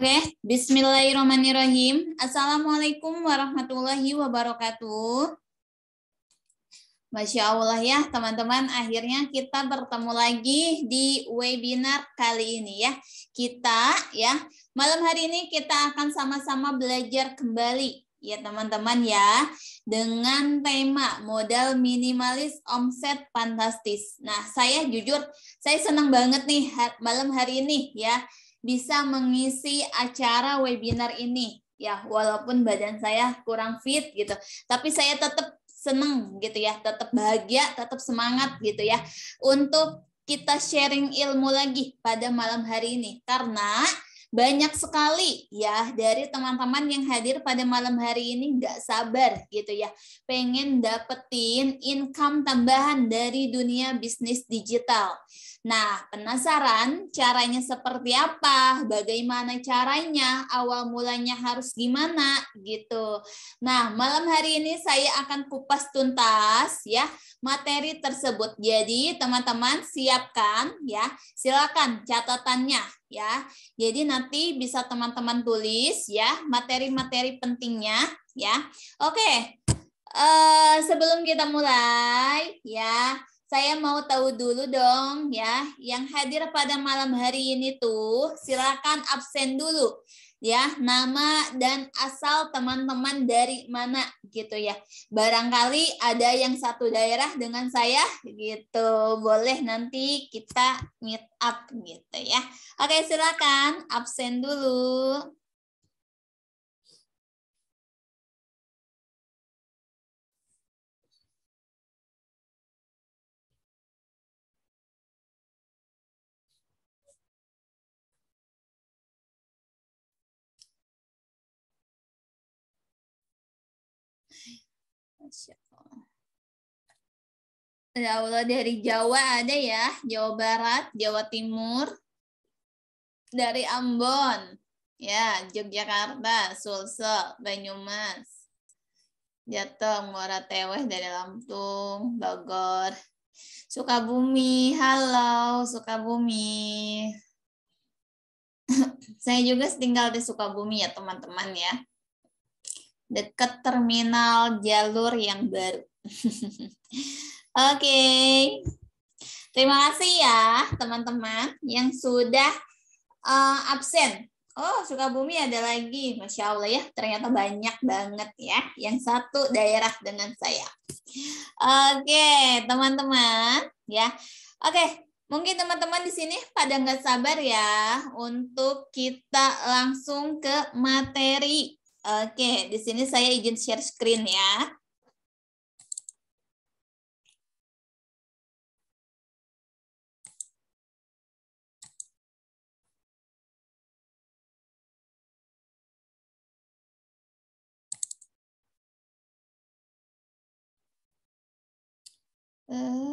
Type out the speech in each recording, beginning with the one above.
Oke, bismillahirrahmanirrahim. Assalamualaikum warahmatullahi wabarakatuh. Masya Allah ya teman-teman, akhirnya kita bertemu lagi di webinar kali ini ya. Malam hari ini kita akan sama-sama belajar kembali ya teman-teman ya, dengan tema modal minimalis omset fantastis. Nah, saya senang banget nih malam hari ini ya bisa mengisi acara webinar ini ya, walaupun badan saya kurang fit gitu, tapi saya tetap seneng gitu ya, tetap bahagia, tetap semangat gitu ya untuk kita sharing ilmu lagi pada malam hari ini, karena banyak sekali ya dari teman-teman yang hadir pada malam hari ini nggak sabar gitu ya, pengen dapetin income tambahan dari dunia bisnis digital. Nah, penasaran caranya seperti apa? Bagaimana caranya? Awal mulanya harus gimana gitu. Nah, malam hari ini saya akan kupas tuntas ya materi tersebut. Jadi, teman-teman siapkan ya. Silakan catatannya ya. Jadi nanti bisa teman-teman tulis ya materi-materi pentingnya ya. Oke. Sebelum kita mulai ya, saya mau tahu dulu dong ya, yang hadir pada malam hari ini tuh silakan absen dulu ya, nama dan asal teman-teman dari mana gitu ya. Barangkali ada yang satu daerah dengan saya gitu, boleh nanti kita meet up gitu ya. Oke, silakan absen dulu. Masya Allah. Ya Allah, dari Jawa ada ya, Jawa Barat, Jawa Timur, dari Ambon, ya, Yogyakarta, Sulsel, Banyumas, Jateng, Muara Teweh dari Lampung, Bogor, Sukabumi, halo Sukabumi. Saya juga tinggal di Sukabumi ya teman-teman ya, dekat terminal jalur yang baru. Oke. Terima kasih ya teman-teman yang sudah absen. Oh, Sukabumi ada lagi. Masya Allah ya, ternyata banyak banget ya yang satu daerah dengan saya. Oke, teman-teman ya. Oke, mungkin teman-teman di sini pada nggak sabar ya untuk kita langsung ke materi. Oke, di sini saya izin share screen ya.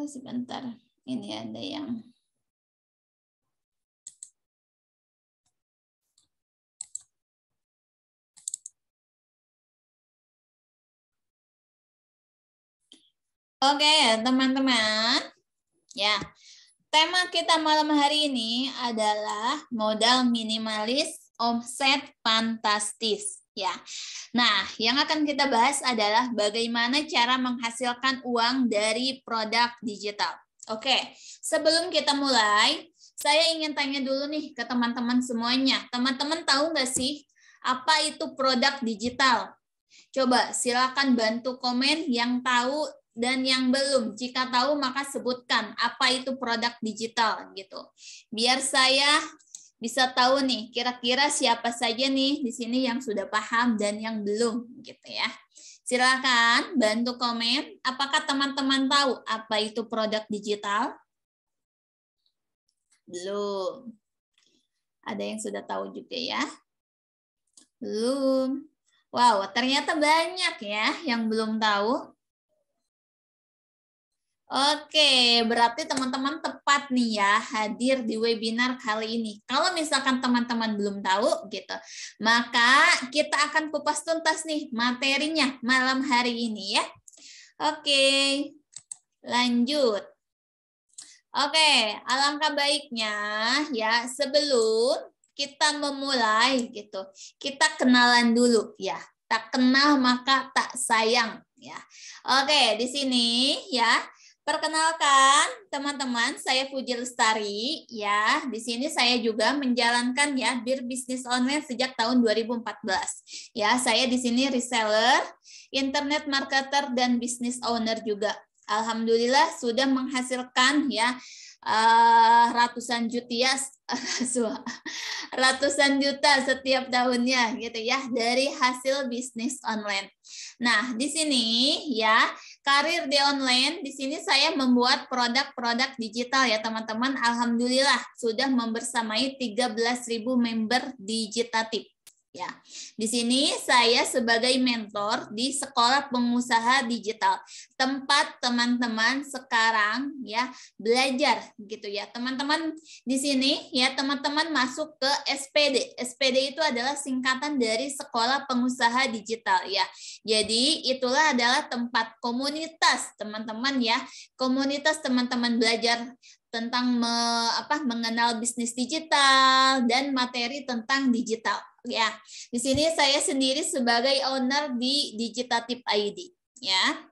Sebentar, ini ada yang oke, teman-teman. Ya. Tema kita malam hari ini adalah modal minimalis omset fantastis ya. Nah, yang akan kita bahas adalah bagaimana cara menghasilkan uang dari produk digital. Oke, sebelum kita mulai, saya ingin tanya dulu nih ke teman-teman semuanya. Teman-teman tahu nggak sih apa itu produk digital? Coba silakan bantu komen yang tahu dan yang belum. Jika tahu maka sebutkan apa itu produk digital gitu. Biar saya bisa tahu nih kira-kira siapa saja nih di sini yang sudah paham dan yang belum gitu ya. Silakan bantu komen apakah teman-teman tahu apa itu produk digital? Belum. Ada yang sudah tahu juga ya? Belum. Wow, ternyata banyak ya yang belum tahu. Oke, berarti teman-teman tepat nih ya hadir di webinar kali ini. Kalau misalkan teman-teman belum tahu gitu, maka kita akan kupas tuntas nih materinya malam hari ini ya. Oke, lanjut. Oke, alangkah baiknya ya sebelum kita memulai gitu, kita kenalan dulu ya. Tak kenal maka tak sayang ya. Oke, di sini ya. Perkenalkan teman-teman, saya Puji Lestari ya. Di sini saya juga menjalankan ya Bir Bisnis Online sejak tahun 2014. Ya, saya di sini reseller, internet marketer dan business owner juga. Alhamdulillah sudah menghasilkan ya ratusan juta setiap tahunnya gitu ya dari hasil bisnis online. Nah, di sini ya karir di online, di sini saya membuat produk-produk digital ya teman-teman. Alhamdulillah sudah membersamai 13.000 member Digitatif. Ya, di sini saya sebagai mentor di Sekolah Pengusaha Digital, tempat teman-teman sekarang ya belajar gitu ya. Teman-teman di sini ya teman-teman masuk ke SPD. SPD itu adalah singkatan dari Sekolah Pengusaha Digital ya. Jadi itulah adalah tempat komunitas teman-teman ya. Komunitas teman-teman belajar tentang mengenal bisnis digital dan materi tentang digital. Ya, di sini saya sendiri sebagai owner di Digitatif ID, ya.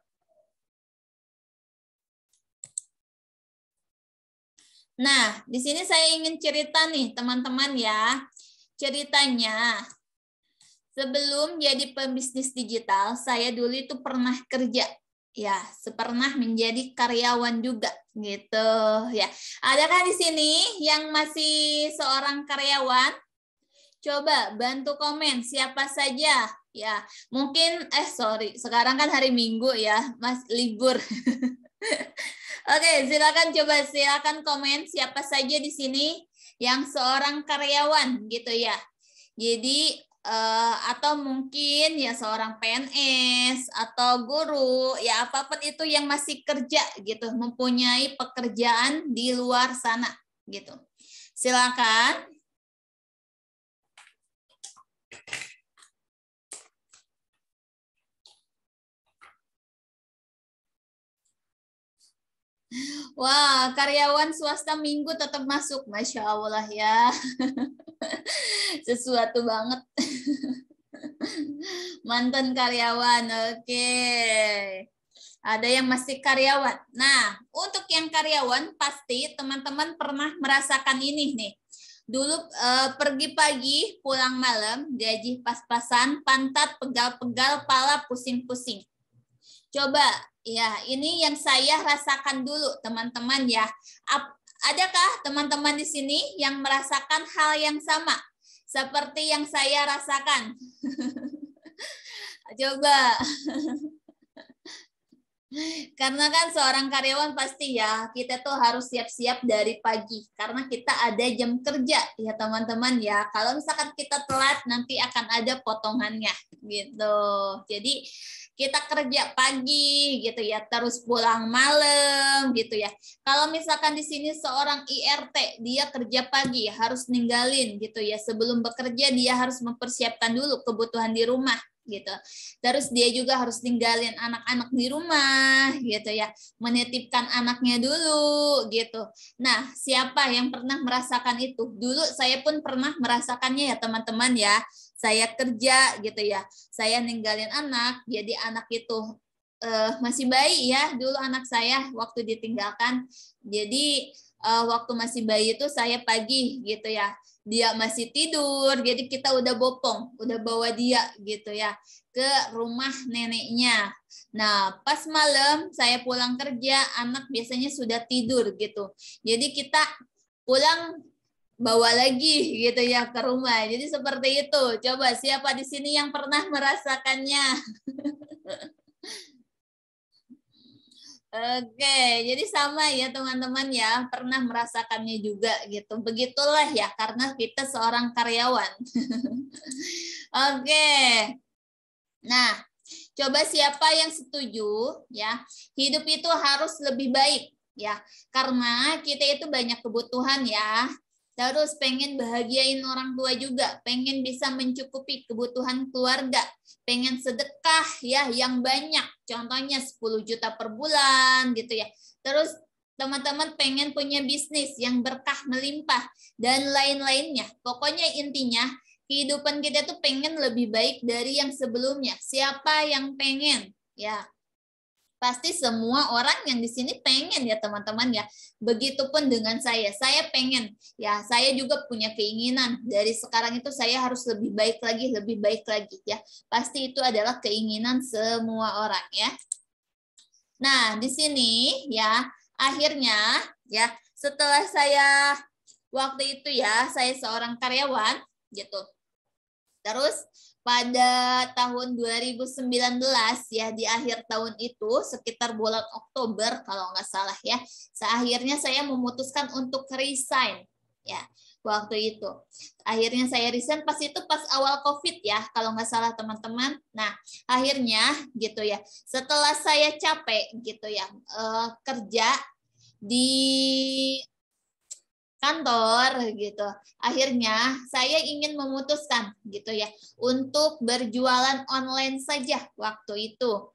Nah, di sini saya ingin cerita nih, teman-teman ya. Ceritanya, sebelum jadi pebisnis digital, saya dulu itu pernah kerja. Ya, pernah menjadi karyawan juga, gitu ya. Adakah di sini yang masih seorang karyawan? Coba bantu komen siapa saja ya. Mungkin sekarang kan hari Minggu ya, Mas libur. Oke, silakan komen siapa saja di sini yang seorang karyawan gitu ya. Jadi atau mungkin ya seorang PNS atau guru ya apapun itu yang masih kerja gitu, mempunyai pekerjaan di luar sana gitu. Silakan. Wah, karyawan swasta minggu tetap masuk. Masya Allah ya. Sesuatu banget. Mantan karyawan, oke. Ada yang masih karyawan. Nah, untuk yang karyawan pasti teman-teman pernah merasakan ini nih. Dulu pergi pagi, pulang malam, gaji pas-pasan, pantat pegal-pegal, pala pusing-pusing. Coba ya, ini yang saya rasakan dulu teman-teman ya. Adakah teman-teman di sini yang merasakan hal yang sama seperti yang saya rasakan? Coba. Karena kan seorang karyawan pasti ya, kita tuh harus siap-siap dari pagi. Karena kita ada jam kerja ya teman-teman ya. Kalau misalkan kita telat nanti akan ada potongannya gitu. Jadi kita kerja pagi gitu ya, terus pulang malam gitu ya. Kalau misalkan di sini seorang IRT, dia kerja pagi harus ninggalin gitu ya. Sebelum bekerja dia harus mempersiapkan dulu kebutuhan di rumah gitu. Terus dia juga harus tinggalin anak-anak di rumah gitu ya, menitipkan anaknya dulu gitu. Nah, siapa yang pernah merasakan itu? Dulu saya pun pernah merasakannya ya teman-teman ya. Saya kerja gitu ya, saya ninggalin anak, jadi anak itu masih bayi ya, dulu anak saya waktu ditinggalkan. Jadi waktu masih bayi itu saya pagi gitu ya, dia masih tidur, jadi kita udah bopong, udah bawa dia gitu ya ke rumah neneknya. Nah, pas malam saya pulang kerja, anak biasanya sudah tidur gitu. Jadi kita pulang bawa lagi gitu ya ke rumah. Jadi seperti itu. Coba siapa di sini yang pernah merasakannya? Oke, jadi sama ya teman-teman ya, pernah merasakannya juga gitu. Begitulah ya, karena kita seorang karyawan. Oke. Nah, coba siapa yang setuju ya, hidup itu harus lebih baik ya. Karena kita itu banyak kebutuhan ya. Terus pengen bahagiain orang tua juga, pengen bisa mencukupi kebutuhan keluarga, pengen sedekah ya yang banyak, contohnya 10 juta per bulan gitu ya. Terus teman-teman pengen punya bisnis yang berkah melimpah dan lain-lainnya. Pokoknya intinya kehidupan kita tuh pengen lebih baik dari yang sebelumnya. Siapa yang pengen? Ya, pasti semua orang yang di sini pengen ya teman-teman ya. Begitupun dengan saya pengen ya, saya juga punya keinginan dari sekarang itu saya harus lebih baik lagi ya. Pasti itu adalah keinginan semua orang ya. Nah, di sini ya akhirnya ya setelah saya waktu itu ya saya seorang karyawan gitu. Terus pada tahun 2019 ya di akhir tahun itu sekitar bulan Oktober kalau nggak salah ya, akhirnya saya memutuskan untuk resign ya waktu itu. Akhirnya saya resign pas awal COVID ya kalau nggak salah teman-teman. Nah akhirnya gitu ya setelah saya capek gitu ya kerja di kantor gitu. Akhirnya saya ingin memutuskan gitu ya untuk berjualan online saja waktu itu.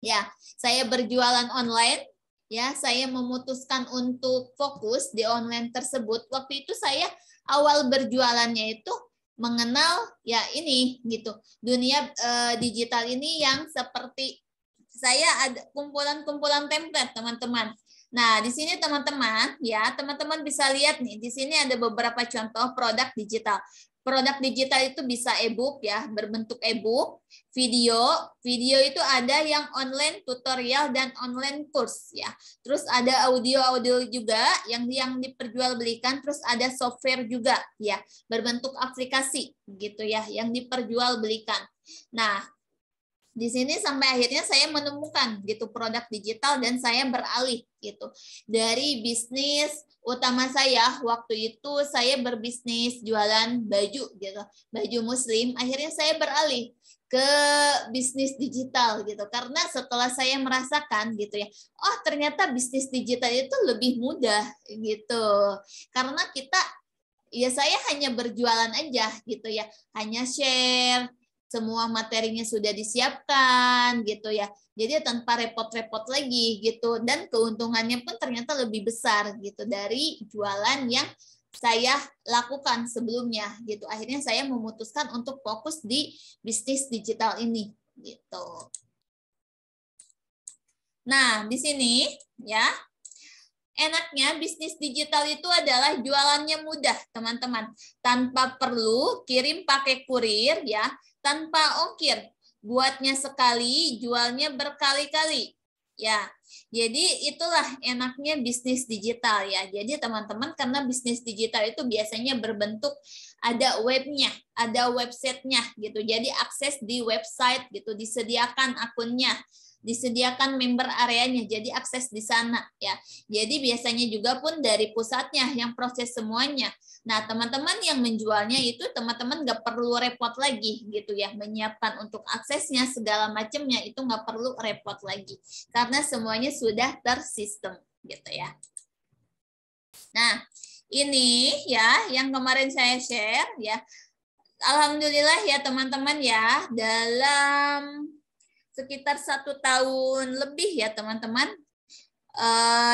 Ya, saya berjualan online ya, saya memutuskan untuk fokus di online tersebut. Waktu itu saya awal berjualannya itu mengenal ya ini gitu. Dunia digital ini yang seperti saya ada kumpulan-kumpulan template, teman-teman. Nah, di sini teman-teman ya, teman-teman bisa lihat nih, di sini ada beberapa contoh produk digital. Produk digital itu bisa e-book ya, berbentuk e-book, video itu ada yang online tutorial dan online course ya. Terus ada audio juga yang diperjualbelikan, terus ada software juga ya, berbentuk aplikasi gitu ya, yang diperjualbelikan. Nah, di sini sampai akhirnya saya menemukan gitu produk digital dan saya beralih gitu dari bisnis utama saya waktu itu saya berbisnis jualan baju gitu, baju muslim. Akhirnya saya beralih ke bisnis digital gitu karena setelah saya merasakan gitu ya, oh ternyata bisnis digital itu lebih mudah gitu karena kita ya saya hanya berjualan aja gitu ya, hanya share, semua materinya sudah disiapkan gitu ya. Jadi tanpa repot-repot lagi gitu dan keuntungannya pun ternyata lebih besar gitu dari jualan yang saya lakukan sebelumnya gitu. Akhirnya saya memutuskan untuk fokus di bisnis digital ini gitu. Nah, di sini ya enaknya bisnis digital itu adalah jualannya mudah, teman-teman. Tanpa perlu kirim pakai kurir ya, tanpa ongkir. Buatnya sekali, jualnya berkali-kali. Ya. Jadi itulah enaknya bisnis digital ya. Jadi teman-teman karena bisnis digital itu biasanya berbentuk ada webnya, ada websitenya gitu. Jadi akses di website gitu, disediakan akunnya, disediakan member areanya, jadi akses di sana ya. Jadi biasanya juga pun dari pusatnya yang proses semuanya. Nah teman-teman yang menjualnya itu teman-teman nggak perlu repot lagi gitu ya, menyiapkan untuk aksesnya segala macamnya itu nggak perlu repot lagi karena semuanya sudah tersistem gitu ya. Nah ini ya yang kemarin saya share ya. Alhamdulillah ya teman-teman ya, dalam sekitar 1 tahun lebih ya teman-teman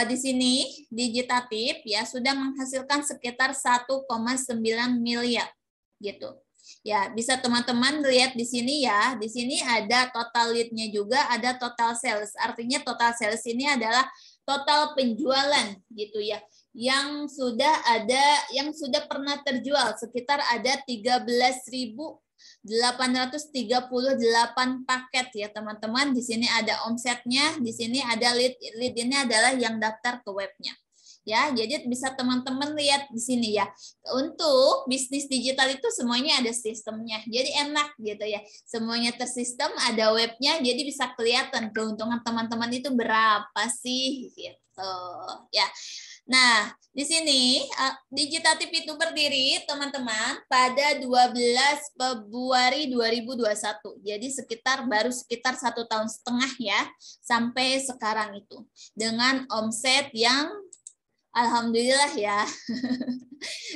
di sini Digitatif ya sudah menghasilkan sekitar 1,9 miliar gitu. Ya, bisa teman-teman lihat di sini ya. Di sini ada total lead-nya juga, ada total sales. Artinya total sales ini adalah total penjualan gitu ya. Yang sudah pernah terjual sekitar ada 13.838 paket ya teman-teman. Di sini ada omsetnya, di sini ada lead ini adalah yang daftar ke webnya. Ya, jadi bisa teman-teman lihat di sini ya. Untuk bisnis digital itu semuanya ada sistemnya. Jadi enak gitu ya. Semuanya tersistem, ada webnya, jadi bisa kelihatan keuntungan teman-teman itu berapa sih gitu. Ya. Nah, di sini Digitatif itu berdiri, teman-teman, pada 12 Februari 2021. Jadi baru sekitar 1,5 tahun ya, sampai sekarang itu. Dengan omset yang alhamdulillah ya,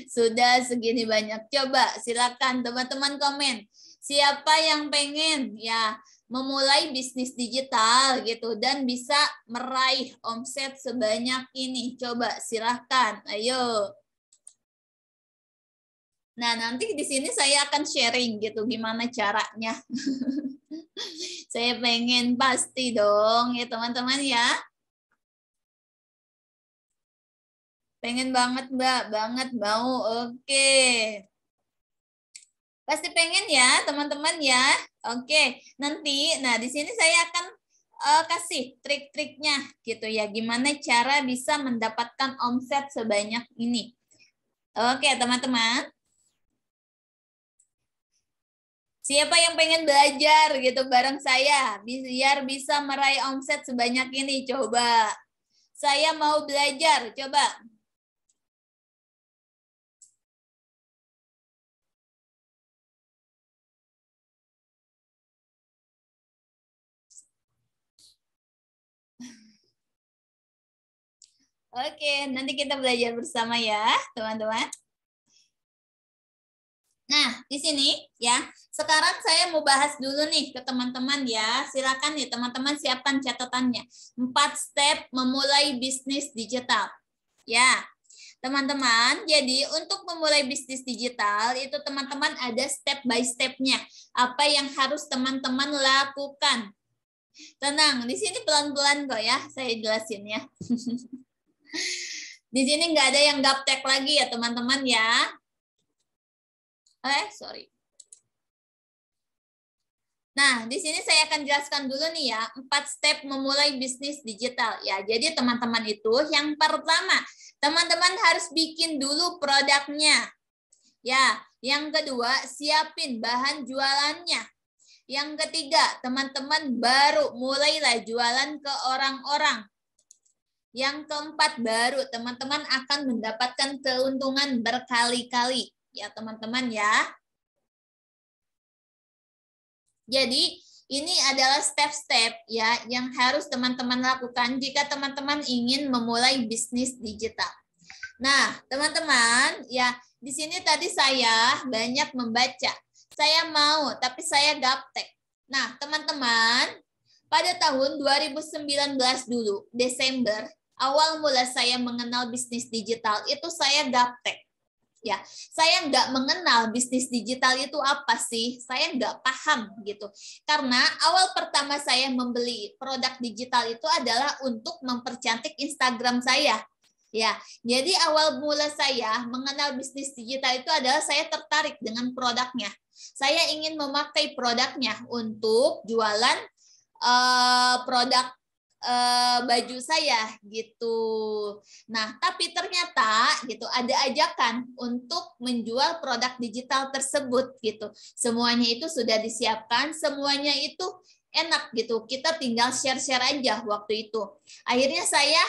sudah segini banyak. Coba silakan teman-teman komen. Siapa yang pengen ya memulai bisnis digital gitu dan bisa meraih omset sebanyak ini? Coba silahkan, ayo. Nah, nanti di sini saya akan sharing gitu gimana caranya. Saya pengen pasti dong ya teman-teman ya. Pengen banget Mbak, banget mau. Oke. Pasti pengen ya teman-teman ya. Oke, nanti nah di sini saya akan kasih trik-triknya gitu ya. Gimana cara bisa mendapatkan omset sebanyak ini. Oke, teman-teman. Siapa yang pengen belajar gitu bareng saya biar bisa meraih omset sebanyak ini? Coba. Saya mau belajar, coba. Oke, nanti kita belajar bersama ya, teman-teman. Nah, di sini ya, sekarang saya mau bahas dulu nih ke teman-teman ya. Silakan nih teman-teman siapkan catatannya. 4 step memulai bisnis digital. Ya, teman-teman, jadi untuk memulai bisnis digital itu teman-teman ada step by step-nya. Apa yang harus teman-teman lakukan. Tenang, di sini pelan-pelan kok ya, saya jelasin ya. Di sini nggak ada yang gaptek lagi ya teman-teman ya. Sorry. Nah, di sini saya akan jelaskan dulu nih ya, 4 step memulai bisnis digital. Ya, jadi teman-teman itu yang pertama, teman-teman harus bikin dulu produknya. Ya, yang kedua, siapin bahan jualannya. Yang ketiga, teman-teman baru mulailah jualan ke orang-orang. Yang keempat, baru teman-teman akan mendapatkan keuntungan berkali-kali. Ya, teman-teman ya. Jadi, ini adalah step-step ya yang harus teman-teman lakukan jika teman-teman ingin memulai bisnis digital. Nah, teman-teman, ya di sini tadi saya banyak membaca. Saya mau, tapi saya gaptek. Nah, teman-teman, pada tahun 2019 dulu, Desember, awal mula saya mengenal bisnis digital, itu saya gaptek. Ya, saya nggak mengenal bisnis digital itu apa sih, saya nggak paham gitu. Karena awal pertama saya membeli produk digital itu adalah untuk mempercantik Instagram saya. Ya, jadi awal mula saya mengenal bisnis digital itu adalah saya tertarik dengan produknya. Saya ingin memakai produknya untuk jualan produk baju saya gitu. Nah, tapi ternyata gitu ada ajakan untuk menjual produk digital tersebut gitu. Semuanya itu sudah disiapkan, semuanya itu enak gitu. Kita tinggal share-share aja waktu itu. Akhirnya saya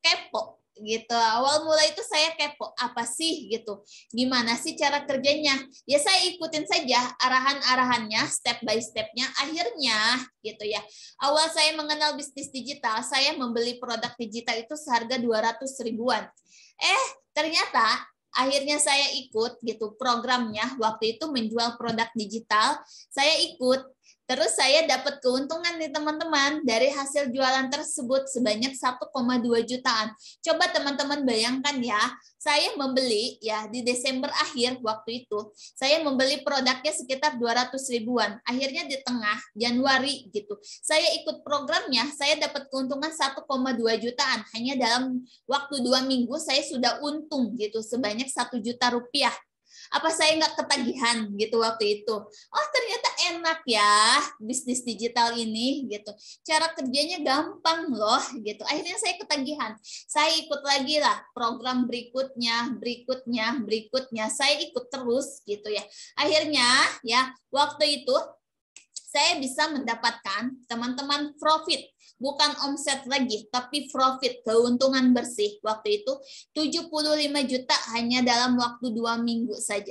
kepo gitu. Awal mulai itu saya kepo, apa sih gitu. Gimana sih cara kerjanya? Ya saya ikutin saja arahan-arahannya, step by stepnya. Akhirnya gitu ya. Awal saya mengenal bisnis digital, saya membeli produk digital itu seharga 200 ribuan. Ternyata akhirnya saya ikut gitu programnya waktu itu menjual produk digital. Saya ikut. Terus saya dapat keuntungan nih teman-teman dari hasil jualan tersebut sebanyak 1,2 jutaan. Coba teman-teman bayangkan ya, saya membeli ya di Desember akhir waktu itu, saya membeli produknya sekitar 200 ribuan. Akhirnya di tengah Januari gitu, saya ikut programnya, saya dapat keuntungan 1,2 jutaan. Hanya dalam waktu 2 minggu saya sudah untung gitu sebanyak 1 juta rupiah. Apa saya nggak ketagihan gitu waktu itu? Oh ternyata enak ya bisnis digital ini gitu. Cara kerjanya gampang loh gitu. Akhirnya saya ketagihan. Saya ikut lagi lah program berikutnya. Saya ikut terus gitu ya. Akhirnya ya waktu itu saya bisa mendapatkan teman-teman profit. Bukan omset lagi, tapi profit, keuntungan bersih. Waktu itu 75 juta hanya dalam waktu 2 minggu saja.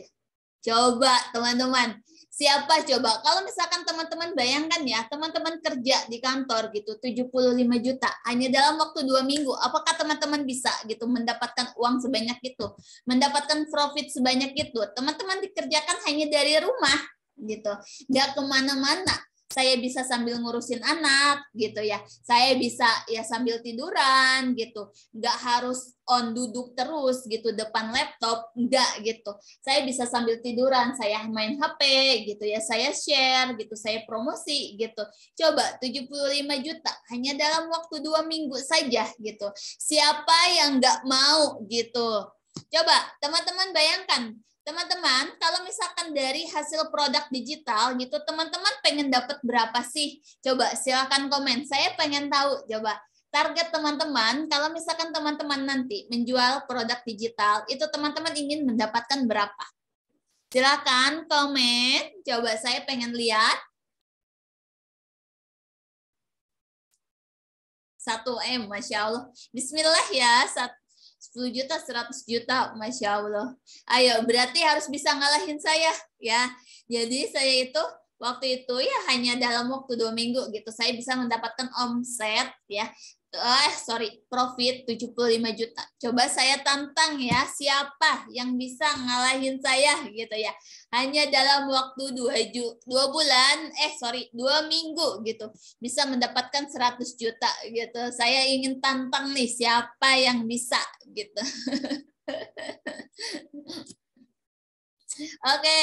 Coba teman-teman, siapa coba? Kalau misalkan teman-teman bayangkan ya, teman-teman kerja di kantor gitu, 75 juta hanya dalam waktu 2 minggu. Apakah teman-teman bisa gitu mendapatkan uang sebanyak itu? Mendapatkan profit sebanyak itu? Teman-teman dikerjakan hanya dari rumah gitu, nggak kemana-mana. Saya bisa sambil ngurusin anak gitu ya. Saya bisa ya sambil tiduran gitu. Nggak harus on duduk terus gitu depan laptop, enggak gitu. Saya bisa sambil tiduran, saya main HP gitu ya, saya share gitu, saya promosi gitu. Coba 75 juta hanya dalam waktu 2 minggu saja gitu. Siapa yang nggak mau gitu? Coba teman-teman bayangkan, teman-teman, kalau misalkan dari hasil produk digital gitu, teman-teman pengen dapat berapa sih? Coba silakan komen. Saya pengen tahu. Coba target teman-teman, kalau misalkan teman-teman nanti menjual produk digital, itu teman-teman ingin mendapatkan berapa? Silakan komen. Coba saya pengen lihat. 1M, Masya Allah. Bismillah ya, 10 juta, 100 juta, Masya Allah. Ayo, berarti harus bisa ngalahin saya ya. Jadi saya itu waktu itu ya hanya dalam waktu 2 minggu gitu, saya bisa mendapatkan omset ya. Profit 75 juta. Coba saya tantang ya, siapa yang bisa ngalahin saya gitu ya. Hanya dalam waktu 2 minggu gitu. Bisa mendapatkan 100 juta gitu. Saya ingin tantang nih siapa yang bisa gitu. Oke.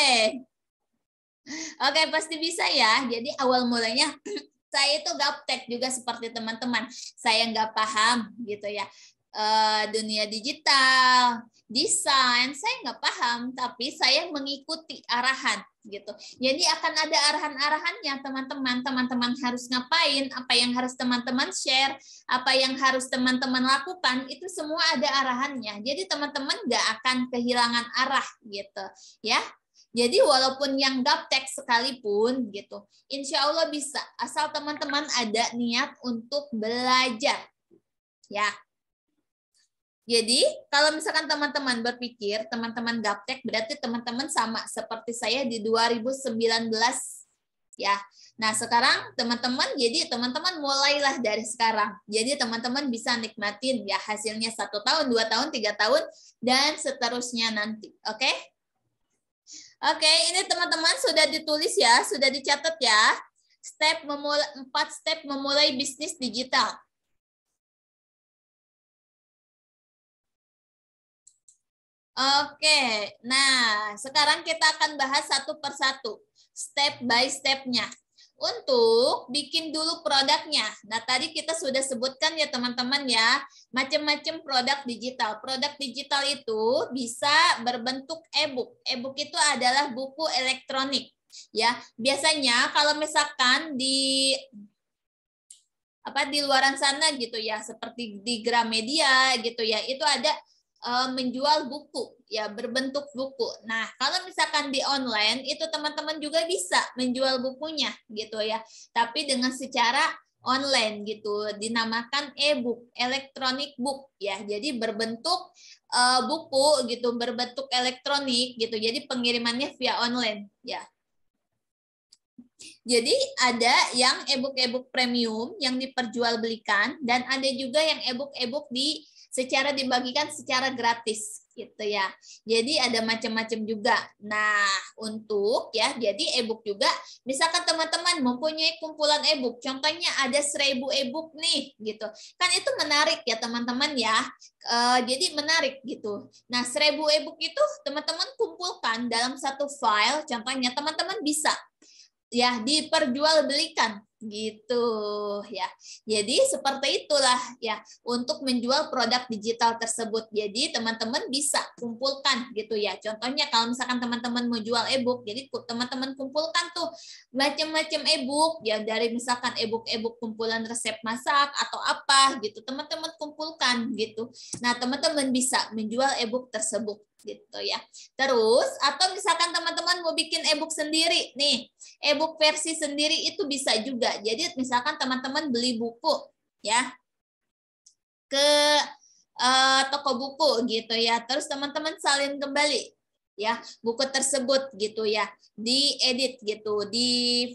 Oke, pasti bisa ya. Jadi awal mulanya saya itu gaptek juga seperti teman-teman. Saya nggak paham gitu ya. Dunia digital, desain, saya nggak paham, tapi saya mengikuti arahan gitu. Jadi akan ada arahan-arahannya teman-teman. Teman-teman harus ngapain, apa yang harus teman-teman share, apa yang harus teman-teman lakukan, itu semua ada arahannya. Jadi teman-teman nggak akan kehilangan arah gitu ya. Jadi walaupun yang gaptek sekalipun gitu, insya Allah bisa. Asal teman-teman ada niat untuk belajar. Ya. Jadi kalau misalkan teman-teman berpikir, teman-teman gaptek, berarti teman-teman sama seperti saya di 2019. Ya. Nah sekarang teman-teman, jadi teman-teman mulailah dari sekarang. Jadi teman-teman bisa nikmatin ya hasilnya 1 tahun, 2 tahun, 3 tahun, dan seterusnya nanti. Oke? Oke, ini teman-teman sudah ditulis ya, sudah dicatat ya. 4 step memulai bisnis digital. Oke, nah sekarang kita akan bahas satu persatu, step by step-nya. Untuk bikin dulu produknya. Nah, tadi kita sudah sebutkan ya teman-teman ya, macam-macam produk digital. Produk digital itu bisa berbentuk e-book. E-book itu adalah buku elektronik. Ya, biasanya kalau misalkan di luaran sana gitu ya, seperti di Gramedia gitu ya, itu ada menjual buku ya, berbentuk buku. Nah, kalau misalkan di online itu teman-teman juga bisa menjual bukunya gitu ya, tapi dengan secara online gitu, dinamakan e-book, electronic book ya. Jadi berbentuk buku gitu, berbentuk elektronik gitu. Jadi pengirimannya via online ya. Jadi ada yang e-book premium yang diperjualbelikan, dan ada juga yang e-book secara dibagikan secara gratis gitu ya. Jadi ada macam-macam juga. Nah, untuk ya, jadi e-book juga, misalkan teman-teman mempunyai kumpulan e-book, contohnya ada 1000 e-book nih gitu. Kan itu menarik ya teman-teman ya. Jadi menarik gitu. Nah, 1000 e-book itu teman-teman kumpulkan dalam satu file, contohnya teman-teman bisa ya diperjualbelikan gitu ya. Jadi seperti itulah ya untuk menjual produk digital tersebut. Jadi teman-teman bisa kumpulkan gitu ya. Contohnya kalau misalkan teman-teman mau jual e-book, jadi teman-teman kumpulkan tuh macam-macam e-book ya, dari misalkan e-book kumpulan resep masak atau apa gitu. Teman-teman kumpulkan gitu. Nah, teman-teman bisa menjual e-book tersebut gitu ya. Terus atau misalkan teman-teman mau bikin e-book sendiri nih, e-book versi sendiri itu bisa juga. Jadi misalkan teman-teman beli buku ya ke toko buku gitu ya, terus teman-teman salin kembali ya buku tersebut gitu ya, diedit gitu di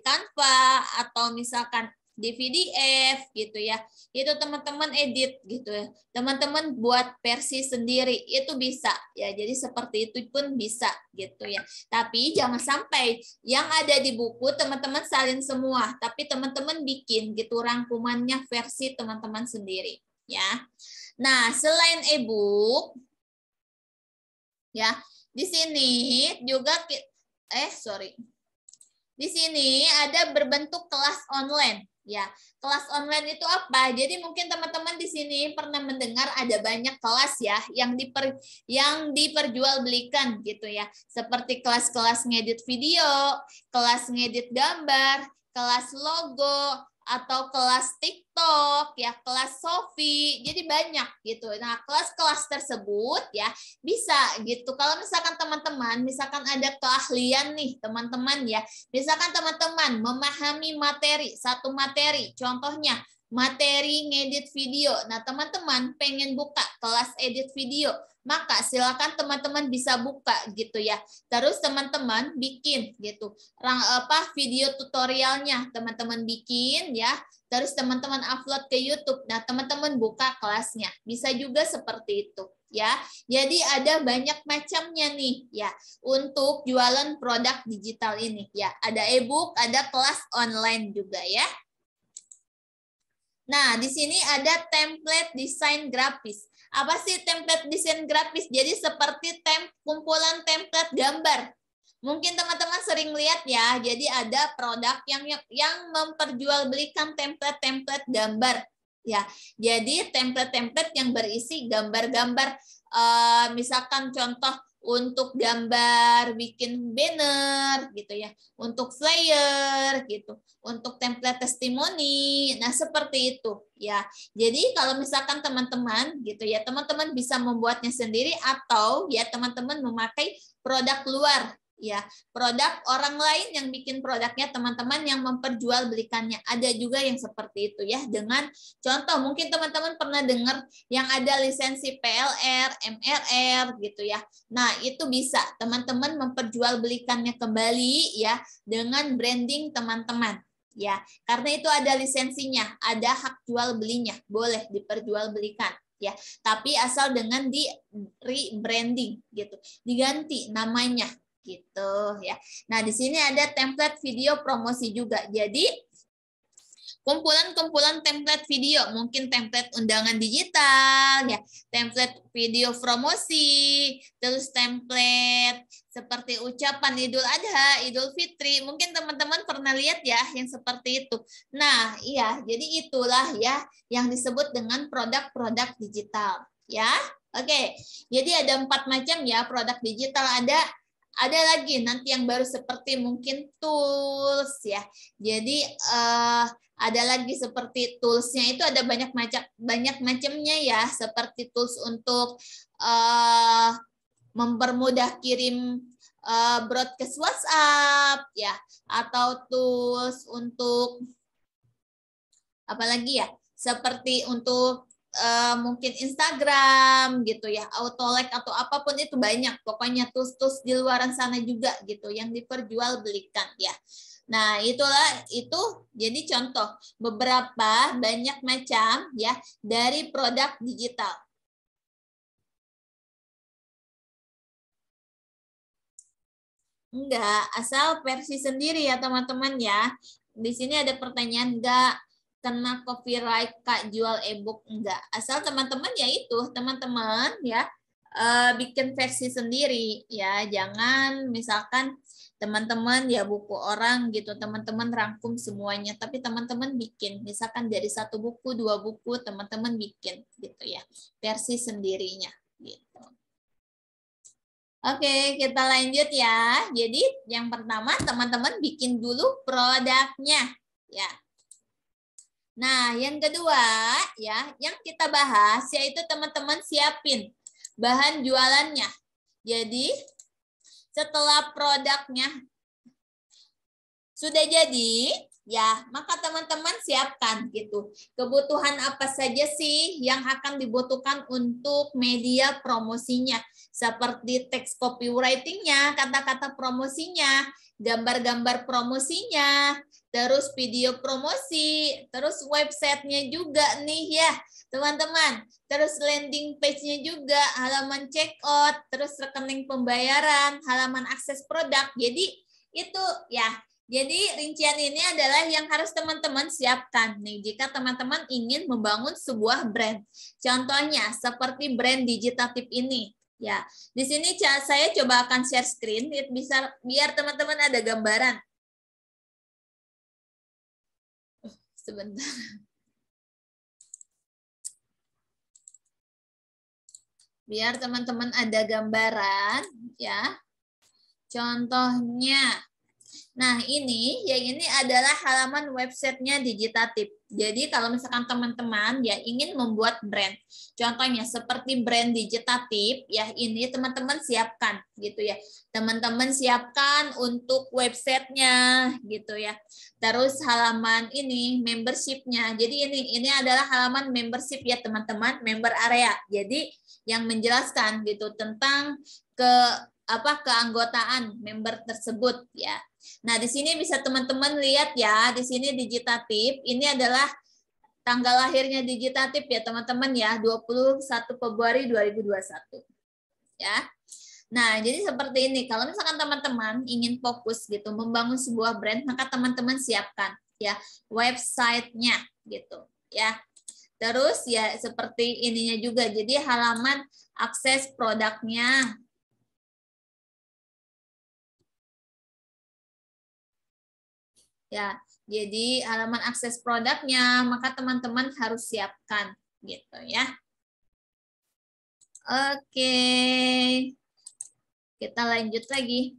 Canva atau misalkan di PDF gitu ya. Itu teman-teman edit gitu ya. Teman-teman buat versi sendiri itu bisa ya. Jadi seperti itu pun bisa gitu ya. Tapi jangan sampai yang ada di buku teman-teman salin semua, tapi teman-teman bikin gitu rangkumannya versi teman-teman sendiri ya. Nah, selain e-book ya, di sini juga di sini ada berbentuk kelas online. Ya, kelas online itu apa? Jadi mungkin teman-teman di sini pernah mendengar ada banyak kelas ya yang diperjualbelikan gitu ya. Seperti kelas-kelas ngedit video, kelas ngedit gambar, kelas logo, atau kelas TikTok, ya kelas Sofi, jadi banyak gitu. Nah, kelas-kelas tersebut ya bisa gitu. Kalau misalkan teman-teman, misalkan ada keahlian nih teman-teman ya, misalkan teman-teman memahami satu materi, contohnya materi ngedit video. Nah, teman-teman pengen buka kelas edit video, maka silakan teman-teman bisa buka gitu ya. Terus teman-teman bikin gitu video tutorialnya, teman-teman bikin ya. Terus teman-teman upload ke YouTube. Nah, teman-teman buka kelasnya. Bisa juga seperti itu ya. Jadi ada banyak macamnya nih ya untuk jualan produk digital ini ya. Ada e-book, ada kelas online juga ya. Nah, di sini ada template desain grafis. Apa sih template desain grafis? Jadi seperti kumpulan template gambar. Mungkin teman-teman sering lihat ya, jadi ada produk yang memperjualbelikan template-template gambar. Ya, jadi template-template yang berisi gambar-gambar, misalkan contoh untuk gambar bikin banner gitu ya, untuk flyer gitu, untuk template testimoni. Nah, seperti itu ya. Jadi kalau misalkan teman-teman gitu ya, teman-teman bisa membuatnya sendiri atau ya teman-teman memakai produk luar ya, produk orang lain yang bikin produknya teman-teman yang memperjualbelikannya. Ada juga yang seperti itu ya, dengan contoh mungkin teman-teman pernah dengar yang ada lisensi PLR, MRR gitu ya. Nah, itu bisa teman-teman memperjualbelikannya kembali ya dengan branding teman-teman ya. Karena itu ada lisensinya, ada hak jual belinya, boleh diperjualbelikan ya. Tapi asal dengan di rebranding gitu, diganti namanya gitu ya. Nah, di sini ada template video promosi juga. Jadi kumpulan-kumpulan template video, mungkin template undangan digital ya, template video promosi, terus template seperti ucapan Idul Adha, Idul Fitri. Mungkin teman-teman pernah lihat ya yang seperti itu. Nah, iya, jadi itulah ya yang disebut dengan produk-produk digital ya. Oke. Jadi ada 4 macam ya produk digital. Ada lagi nanti yang baru seperti mungkin tools ya. Jadi ada lagi seperti toolsnya itu ada banyak macamnya ya, seperti tools untuk mempermudah kirim broadcast WhatsApp ya, atau tools untuk apalagi ya, seperti untuk mungkin Instagram gitu ya, Autolek atau apapun itu banyak. Pokoknya tools-tools di luaran sana juga gitu yang diperjualbelikan ya. Nah, itu jadi contoh beberapa banyak macam ya dari produk digital. Enggak, asal versi sendiri ya teman-teman ya. Di sini ada pertanyaan enggak kena copyright Kak jual e-book, enggak. Asal teman-teman ya itu, teman-teman ya bikin versi sendiri ya. Jangan misalkan teman-teman ya buku orang gitu, teman-teman rangkum semuanya, tapi teman-teman bikin misalkan dari 1 buku, 2 buku teman-teman bikin gitu ya. Versi sendirinya gitu. Oke, kita lanjut ya. Jadi yang pertama teman-teman bikin dulu produknya ya. Nah, yang kedua ya, yang kita bahas yaitu teman-teman siapin bahan jualannya. Jadi setelah produknya sudah jadi, ya, maka teman-teman siapkan gitu. Kebutuhan apa saja sih yang akan dibutuhkan untuk media promosinya? Seperti teks copywriting-nya, kata-kata promosinya, gambar-gambar promosinya, terus video promosi, terus websitenya juga nih ya teman-teman, terus landing page-nya juga, halaman checkout, terus rekening pembayaran, halaman akses produk. Jadi itu ya. Jadi rincian ini adalah yang harus teman-teman siapkan nih jika teman-teman ingin membangun sebuah brand. Contohnya seperti brand Digitatif ini. Ya, di sini saya coba akan share screen bisa biar teman-teman ada gambaran. Sebentar. Biar teman-teman ada gambaran ya. Contohnya, nah yang ini adalah halaman websitenya Digitatif. Jadi kalau misalkan teman-teman ya ingin membuat brand, contohnya seperti brand Digitatif, ya ini teman-teman siapkan gitu ya. Teman-teman siapkan untuk websitenya gitu ya. Terus halaman ini membershipnya. Jadi ini adalah halaman membership ya teman-teman, member area. Jadi yang menjelaskan gitu tentang keanggotaan member tersebut ya. Nah, di sini bisa teman-teman lihat ya, di sini Digitatif, ini adalah tanggal lahirnya Digitatif ya, teman-teman ya, 21 Februari 2021. Ya. Nah, jadi seperti ini. Kalau misalkan teman-teman ingin fokus gitu membangun sebuah brand, maka teman-teman siapkan ya websitenya gitu ya. Terus ya seperti ininya juga. Jadi halaman akses produknya. Ya, jadi halaman akses produknya, maka teman-teman harus siapkan gitu ya. Oke. Kita lanjut lagi.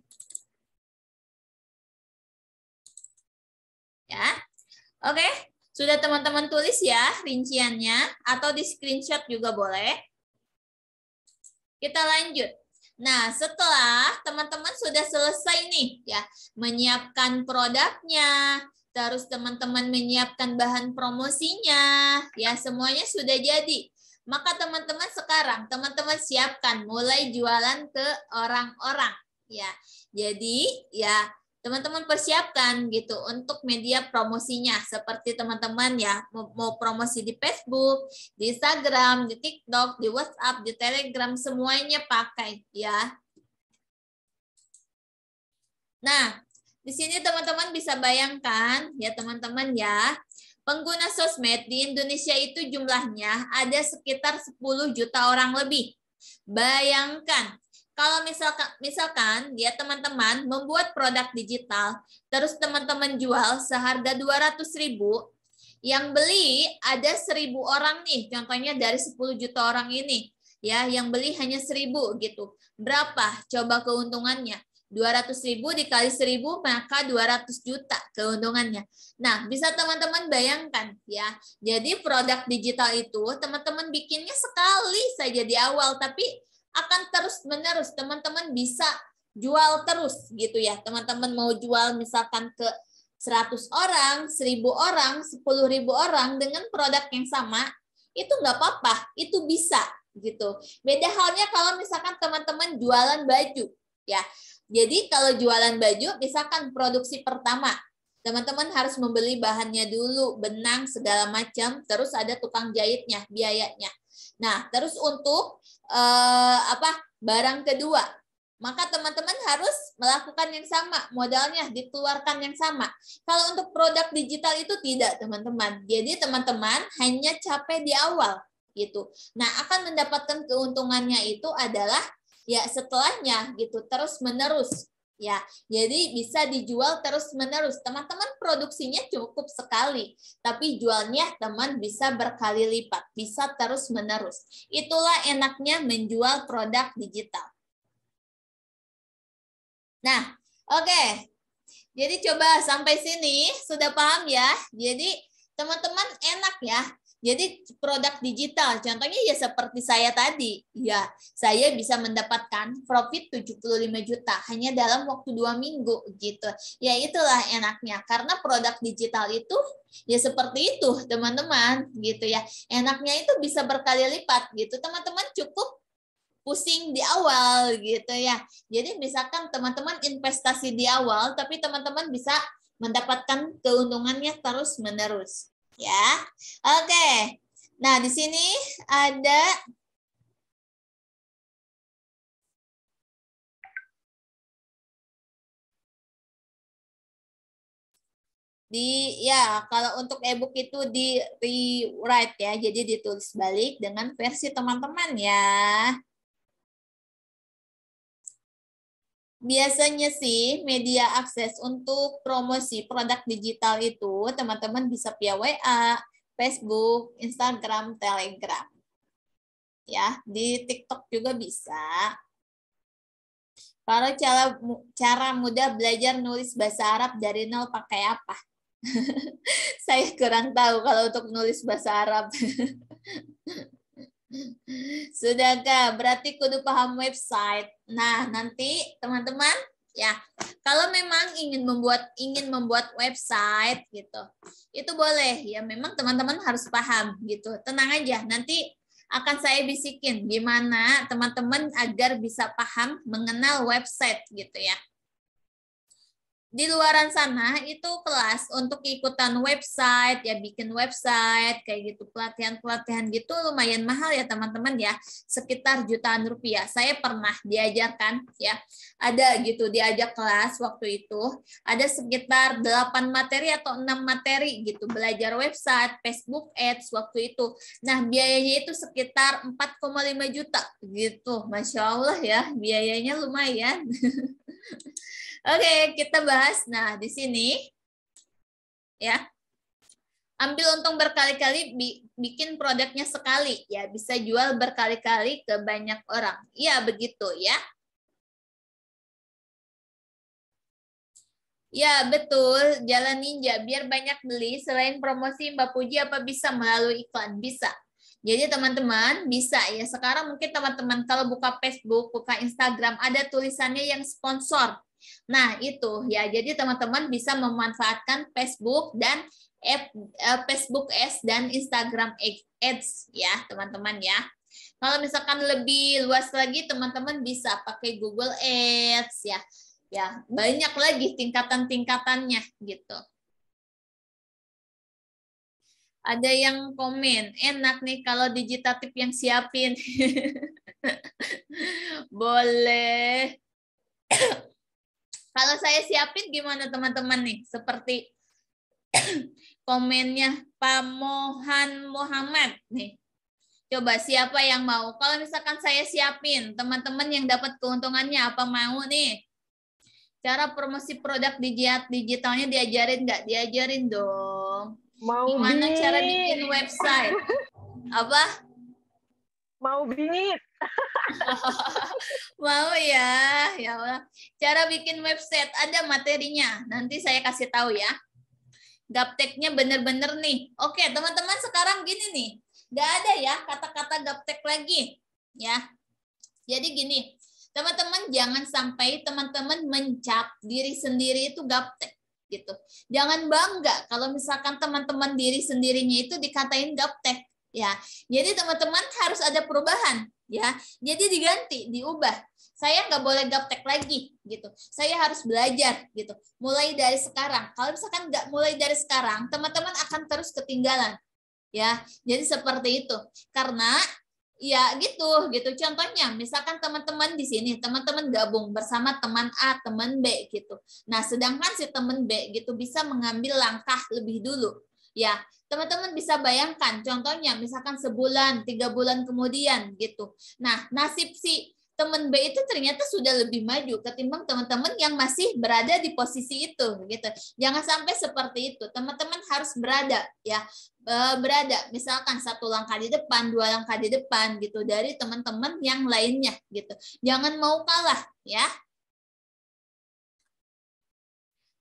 Ya. Oke, sudah teman-teman tulis ya rinciannya atau di screenshot juga boleh. Kita lanjut. Nah, setelah teman-teman sudah selesai nih ya, menyiapkan produknya, terus teman-teman menyiapkan bahan promosinya, ya semuanya sudah jadi. Maka teman-teman sekarang teman-teman siapkan mulai jualan ke orang-orang ya. Jadi ya teman-teman persiapkan gitu untuk media promosinya seperti teman-teman ya mau promosi di Facebook, di Instagram, di TikTok, di WhatsApp, di Telegram, semuanya pakai ya. Nah, di sini teman-teman bisa bayangkan ya teman-teman ya, pengguna sosmed di Indonesia itu jumlahnya ada sekitar 10 juta orang lebih. Bayangkan kalau misalkan ya teman-teman membuat produk digital, terus teman-teman jual seharga 200.000, yang beli ada 1.000 orang nih, contohnya dari 10 juta orang ini, ya yang beli hanya 1.000 gitu. Berapa coba keuntungannya? 200.000 dikali 1.000 maka 200 juta keuntungannya. Nah, bisa teman-teman bayangkan ya. Jadi produk digital itu teman-teman bikinnya sekali saja di awal, tapi akan terus-menerus teman-teman bisa jual terus gitu ya. Teman-teman mau jual misalkan ke 100 orang, 1.000 orang, 10.000 orang dengan produk yang sama, itu nggak apa-apa, itu bisa gitu. Beda halnya kalau misalkan teman-teman jualan baju ya. Jadi kalau jualan baju, misalkan produksi pertama, teman-teman harus membeli bahannya dulu, benang segala macam, terus ada tukang jahitnya, biayanya. Nah, terus untuk barang kedua, maka teman-teman harus melakukan yang sama, modalnya dikeluarkan yang sama. Kalau untuk produk digital itu tidak, teman-teman. Jadi teman-teman hanya capek di awal gitu. Nah, akan mendapatkan keuntungannya itu adalah ya setelahnya gitu, terus-menerus. Ya, jadi bisa dijual terus-menerus. Teman-teman produksinya cukup sekali, tapi jualnya teman bisa berkali lipat, bisa terus-menerus. Itulah enaknya menjual produk digital. Nah, oke. Jadi coba sampai sini sudah paham ya. Jadi teman-teman enak ya. Jadi produk digital, contohnya ya seperti saya tadi, ya saya bisa mendapatkan profit 75 juta hanya dalam waktu 2 minggu gitu. Ya itulah enaknya, karena produk digital itu ya seperti itu teman-teman gitu ya. Enaknya itu bisa berkali lipat gitu, teman-teman cukup pusing di awal gitu ya. Jadi misalkan teman-teman investasi di awal, tapi teman-teman bisa mendapatkan keuntungannya terus-menerus. Ya, oke. Nah, di sini ada ya kalau untuk ebook itu di rewrite ya, jadi ditulis balik dengan versi teman-teman ya. Biasanya sih media akses untuk promosi produk digital itu teman-teman bisa via WA, Facebook, Instagram, Telegram. Ya, di TikTok juga bisa. Kalau cara mudah belajar nulis bahasa Arab dari nol pakai apa? Saya kurang tahu kalau untuk nulis bahasa Arab. Sudahkah? Berarti kudu paham website. Nah, nanti teman-teman ya, kalau memang ingin membuat website gitu, itu boleh ya. Memang teman-teman harus paham gitu. Tenang aja, nanti akan saya bisikin gimana teman-teman agar bisa paham mengenal website gitu ya. Di luaran sana itu kelas untuk ikutan website ya, bikin website kayak gitu, pelatihan gitu lumayan mahal ya teman-teman ya, sekitar jutaan rupiah. Saya pernah diajarkan ya, ada gitu diajak kelas waktu itu, ada sekitar 8 materi atau 6 materi gitu, belajar website, Facebook Ads waktu itu. Nah, biayanya itu sekitar 4,5 juta gitu. Masya Allah ya, biayanya lumayan. Oke, kita bahas. Nah, di sini ya, ambil untung berkali-kali, bikin produknya sekali ya, bisa jual berkali-kali ke banyak orang. Iya, begitu ya. Ya, betul. Jalan ninja biar banyak beli. Selain promosi, Mbak Puji apa bisa melalui iklan? Bisa. Jadi teman-teman bisa ya. Sekarang mungkin teman-teman kalau buka Facebook, buka Instagram, ada tulisannya yang sponsor. Nah, itu ya. Jadi teman-teman bisa memanfaatkan Facebook dan Facebook Ads dan Instagram Ads ya, teman-teman ya. Kalau misalkan lebih luas lagi, teman-teman bisa pakai Google Ads ya. Ya, banyak lagi tingkatan-tingkatannya gitu. Ada yang komen, enak nih kalau digitatif yang siapin. Boleh. Kalau saya siapin gimana teman-teman nih? Seperti komennya Pamohan Muhammad nih. Coba siapa yang mau? Kalau misalkan saya siapin, teman-teman yang dapat keuntungannya apa mau nih? Cara promosi produk digitalnya diajarin nggak? Diajarin dong. Mau Gimana cara bingit. bikin website? Apa? Mau bingit. Mau ya, ya Allah. Cara bikin website ada materinya. Nanti saya kasih tahu ya. Gapteknya bener-bener nih. Oke, teman-teman sekarang gini nih. Nggak ada ya kata-kata gaptek lagi. Ya. Jadi gini, teman-teman jangan sampai teman-teman mencap diri sendiri itu gaptek gitu. Jangan bangga kalau misalkan teman-teman diri sendirinya itu dikatain gaptek ya. Jadi teman-teman harus ada perubahan ya. Jadi diganti, diubah. Saya nggak boleh gaptek lagi gitu. Saya harus belajar gitu. Mulai dari sekarang. Kalau misalkan nggak mulai dari sekarang, teman-teman akan terus ketinggalan ya. Jadi seperti itu. Karena ya gitu. Contohnya, misalkan teman-teman di sini, teman-teman gabung bersama teman A, teman B gitu. Nah, sedangkan si teman B gitu bisa mengambil langkah lebih dulu. Ya, teman-teman bisa bayangkan, contohnya misalkan sebulan, 3 bulan kemudian gitu. Nah, nasib si teman B itu ternyata sudah lebih maju ketimbang teman-teman yang masih berada di posisi itu gitu. Jangan sampai seperti itu. Teman-teman harus berada misalkan 1 langkah di depan, 2 langkah di depan gitu dari teman-teman yang lainnya gitu. Jangan mau kalah ya.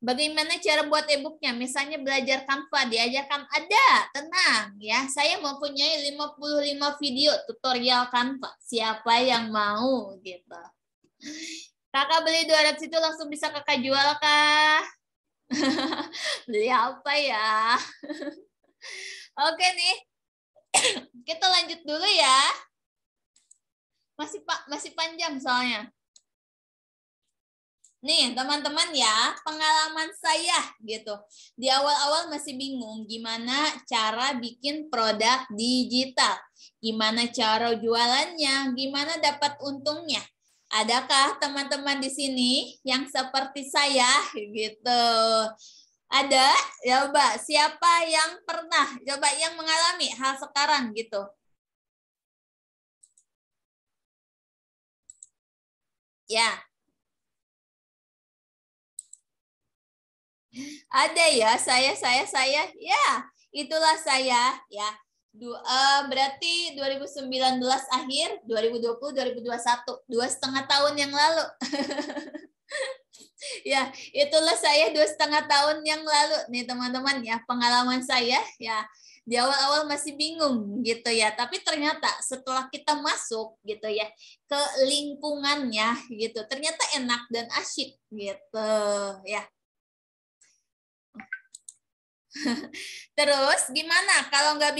Bagaimana cara buat e-booknya? Misalnya belajar Canva, diajarkan ada, tenang ya. Saya mempunyai 55 video tutorial Canva. Siapa yang mau gitu. Kakak beli 200 itu langsung bisa kakak jual kah? Beli apa ya? Oke nih. Kita lanjut dulu ya. Masih panjang soalnya. Nih, teman-teman ya, pengalaman saya gitu. Di awal-awal masih bingung gimana cara bikin produk digital. Gimana cara jualannya, gimana dapat untungnya. Adakah teman-teman di sini yang seperti saya gitu? Ada? Coba siapa yang pernah, coba yang mengalami hal sekarang gitu. Ya, ada ya, saya. Ya, itulah saya ya. Berarti 2019 akhir, 2020, 2021, 2,5 tahun yang lalu. Ya, itulah saya 2,5 tahun yang lalu nih teman-teman ya, pengalaman saya ya. Di awal-awal masih bingung gitu ya, tapi ternyata setelah kita masuk gitu ya ke lingkungannya gitu, ternyata enak dan asyik gitu ya. Terus gimana kalau nggak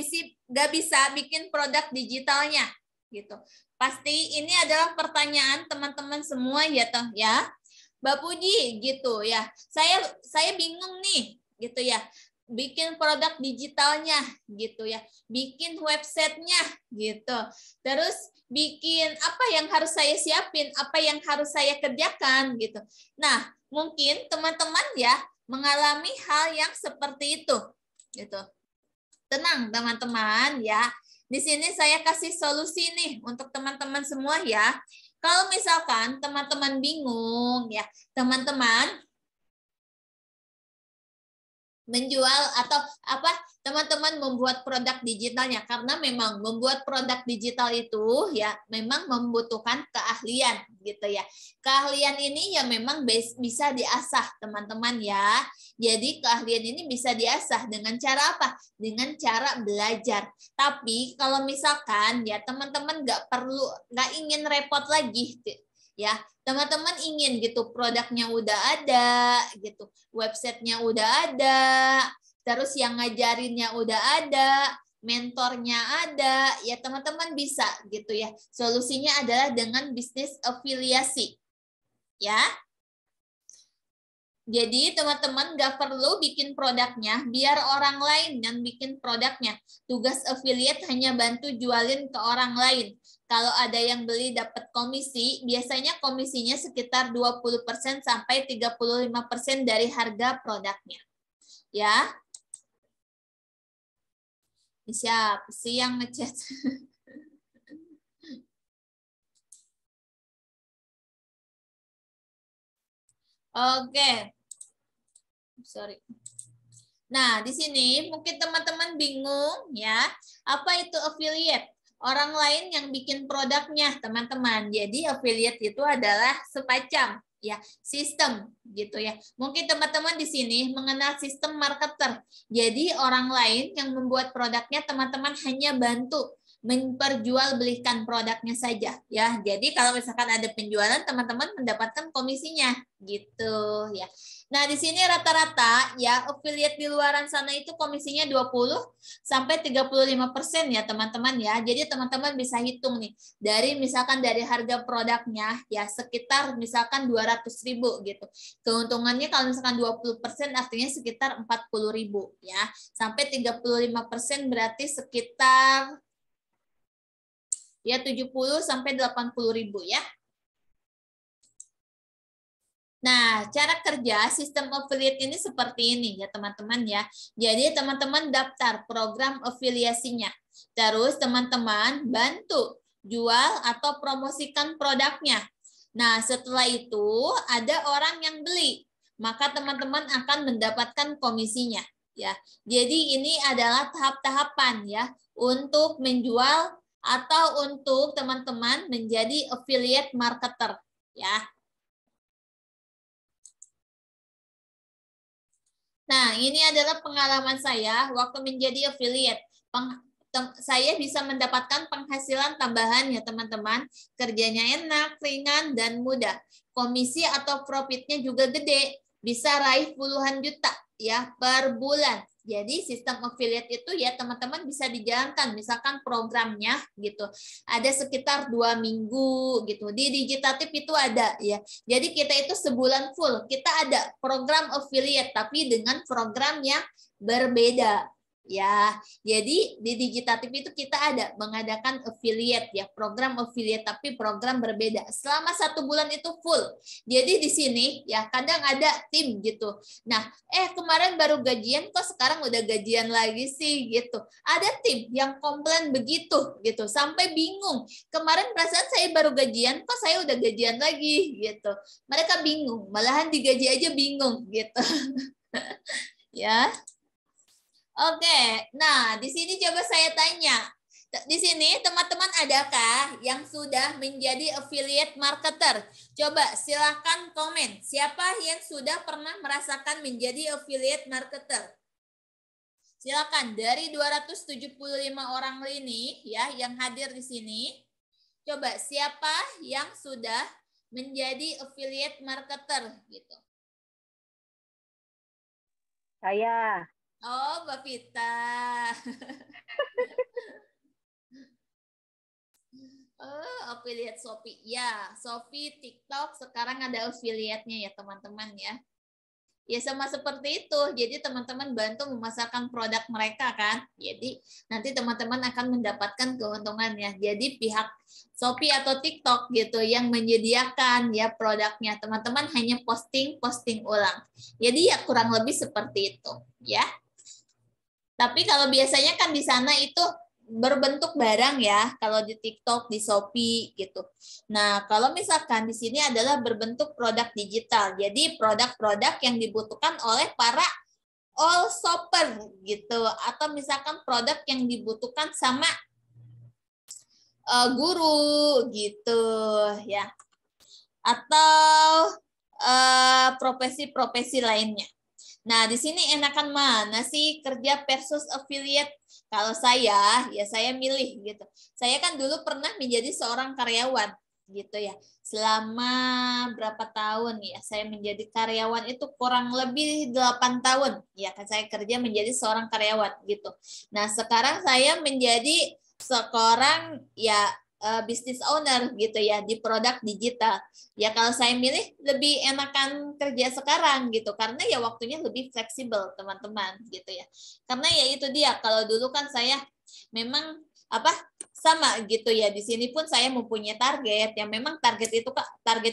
bisa bikin produk digitalnya gitu? Pasti ini adalah pertanyaan teman-teman semua ya toh ya. Mbak Puji gitu ya. Saya bingung nih gitu ya. Bikin produk digitalnya gitu ya. Bikin websitenya gitu. Terus bikin apa yang harus saya siapin, apa yang harus saya kerjakan gitu. Nah, mungkin teman-teman ya mengalami hal yang seperti itu gitu. Tenang teman-teman ya. Di sini saya kasih solusi nih untuk teman-teman semua ya. Kalau misalkan teman-teman bingung ya, teman-teman menjual atau apa teman-teman membuat produk digitalnya, karena memang membuat produk digital itu ya memang membutuhkan keahlian gitu ya. Keahlian ini ya memang bisa diasah teman-teman ya. Jadi keahlian ini bisa diasah dengan cara apa? Dengan cara belajar. Tapi kalau misalkan ya teman-teman nggak ingin repot lagi ya, teman-teman ingin gitu produknya udah ada gitu, websitenya udah ada, terus yang ngajarinnya udah ada, mentornya ada, ya teman-teman bisa gitu ya. Solusinya adalah dengan bisnis afiliasi ya. Jadi teman-teman nggak perlu bikin produknya, biar orang lain yang bikin produknya. Tugas affiliate hanya bantu jualin ke orang lain. Kalau ada yang beli dapat komisi, biasanya komisinya sekitar 20% sampai 35% dari harga produknya. Ya, siap sih yang ngechat. Oke. Sorry. Nah, di sini mungkin teman-teman bingung ya, apa itu affiliate? Orang lain yang bikin produknya, teman-teman. Jadi affiliate itu adalah semacam ya sistem gitu ya. Mungkin teman-teman di sini mengenal sistem marketer. Jadi orang lain yang membuat produknya, teman-teman hanya bantu memperjualbelikan produknya saja ya. Jadi kalau misalkan ada penjualan, teman-teman mendapatkan komisinya gitu ya. Nah, di sini rata-rata ya affiliate di luaran sana itu komisinya 20 sampai 35% ya, teman-teman ya. Jadi teman-teman bisa hitung nih. Dari misalkan dari harga produknya ya sekitar misalkan 200.000 gitu. Keuntungannya kalau misalkan 20% artinya sekitar 40.000 ya. Sampai 35% berarti sekitar ya 70 sampai 80.000 ya. Nah, cara kerja sistem affiliate ini seperti ini ya teman-teman ya. Jadi teman-teman daftar program afiliasinya. Terus teman-teman bantu jual atau promosikan produknya. Nah, setelah itu ada orang yang beli, maka teman-teman akan mendapatkan komisinya ya. Jadi ini adalah tahap-tahapan ya untuk menjual atau untuk teman-teman menjadi affiliate marketer ya. Nah, ini adalah pengalaman saya waktu menjadi affiliate. Saya bisa mendapatkan penghasilan tambahan ya teman-teman. Kerjanya enak, ringan, dan mudah. Komisi atau profitnya juga gede. Bisa raih puluhan juta ya per bulan Jadi sistem affiliate itu ya teman-teman bisa dijalankan, misalkan programnya gitu, ada sekitar 2 minggu gitu. Di Digitatif itu ada ya. Jadi kita itu sebulan full, kita ada program affiliate tapi dengan program yang berbeda. Ya, jadi di Digitatif itu kita ada mengadakan affiliate ya, program affiliate tapi program berbeda. Selama 1 bulan itu full. Jadi di sini ya kadang ada tim gitu. Nah, kemarin baru gajian kok sekarang udah gajian lagi sih gitu. Ada tim yang komplain begitu gitu, sampai bingung. Kemarin perasaan saya baru gajian kok saya udah gajian lagi gitu. Mereka bingung, malahan digaji aja bingung gitu. Ya. Oke, nah di sini coba saya tanya. Di sini teman-teman adakah yang sudah menjadi affiliate marketer? Coba silahkan komen. Siapa yang sudah pernah merasakan menjadi affiliate marketer? Silakan dari 275 orang ini ya yang hadir di sini. Coba siapa yang sudah menjadi affiliate marketer gitu? Saya. Oh, Mbak Vita. Affiliate Shopee. Ya, Shopee, TikTok sekarang ada affiliate-nya ya, teman-teman ya. Ya sama seperti itu. Jadi teman-teman bantu memasarkan produk mereka kan. Jadi nanti teman-teman akan mendapatkan keuntungannya. Jadi pihak Shopee atau TikTok gitu yang menyediakan ya produknya. Teman-teman hanya posting ulang. Jadi ya kurang lebih seperti itu ya. Tapi kalau biasanya kan di sana itu berbentuk barang ya, kalau di TikTok, di Shopee gitu. Nah, kalau misalkan di sini adalah berbentuk produk digital. Jadi produk-produk yang dibutuhkan oleh para all shopper gitu, atau misalkan produk yang dibutuhkan sama guru gitu ya. Atau profesi-profesi lainnya. Nah, di sini enakan mana sih kerja versus affiliate? Kalau saya, ya saya milih gitu. Saya kan dulu pernah menjadi seorang karyawan gitu ya. Selama berapa tahun ya saya menjadi karyawan itu kurang lebih 8 tahun. Ya kan saya kerja menjadi seorang karyawan gitu. Nah, sekarang saya menjadi seorang ya business owner gitu ya di produk digital. Ya kalau saya milih lebih enakan kerja sekarang gitu karena ya waktunya lebih fleksibel teman-teman gitu ya. Karena ya itu dia kalau dulu kan saya memang sama gitu ya. Di sini pun saya mempunyai target yang memang target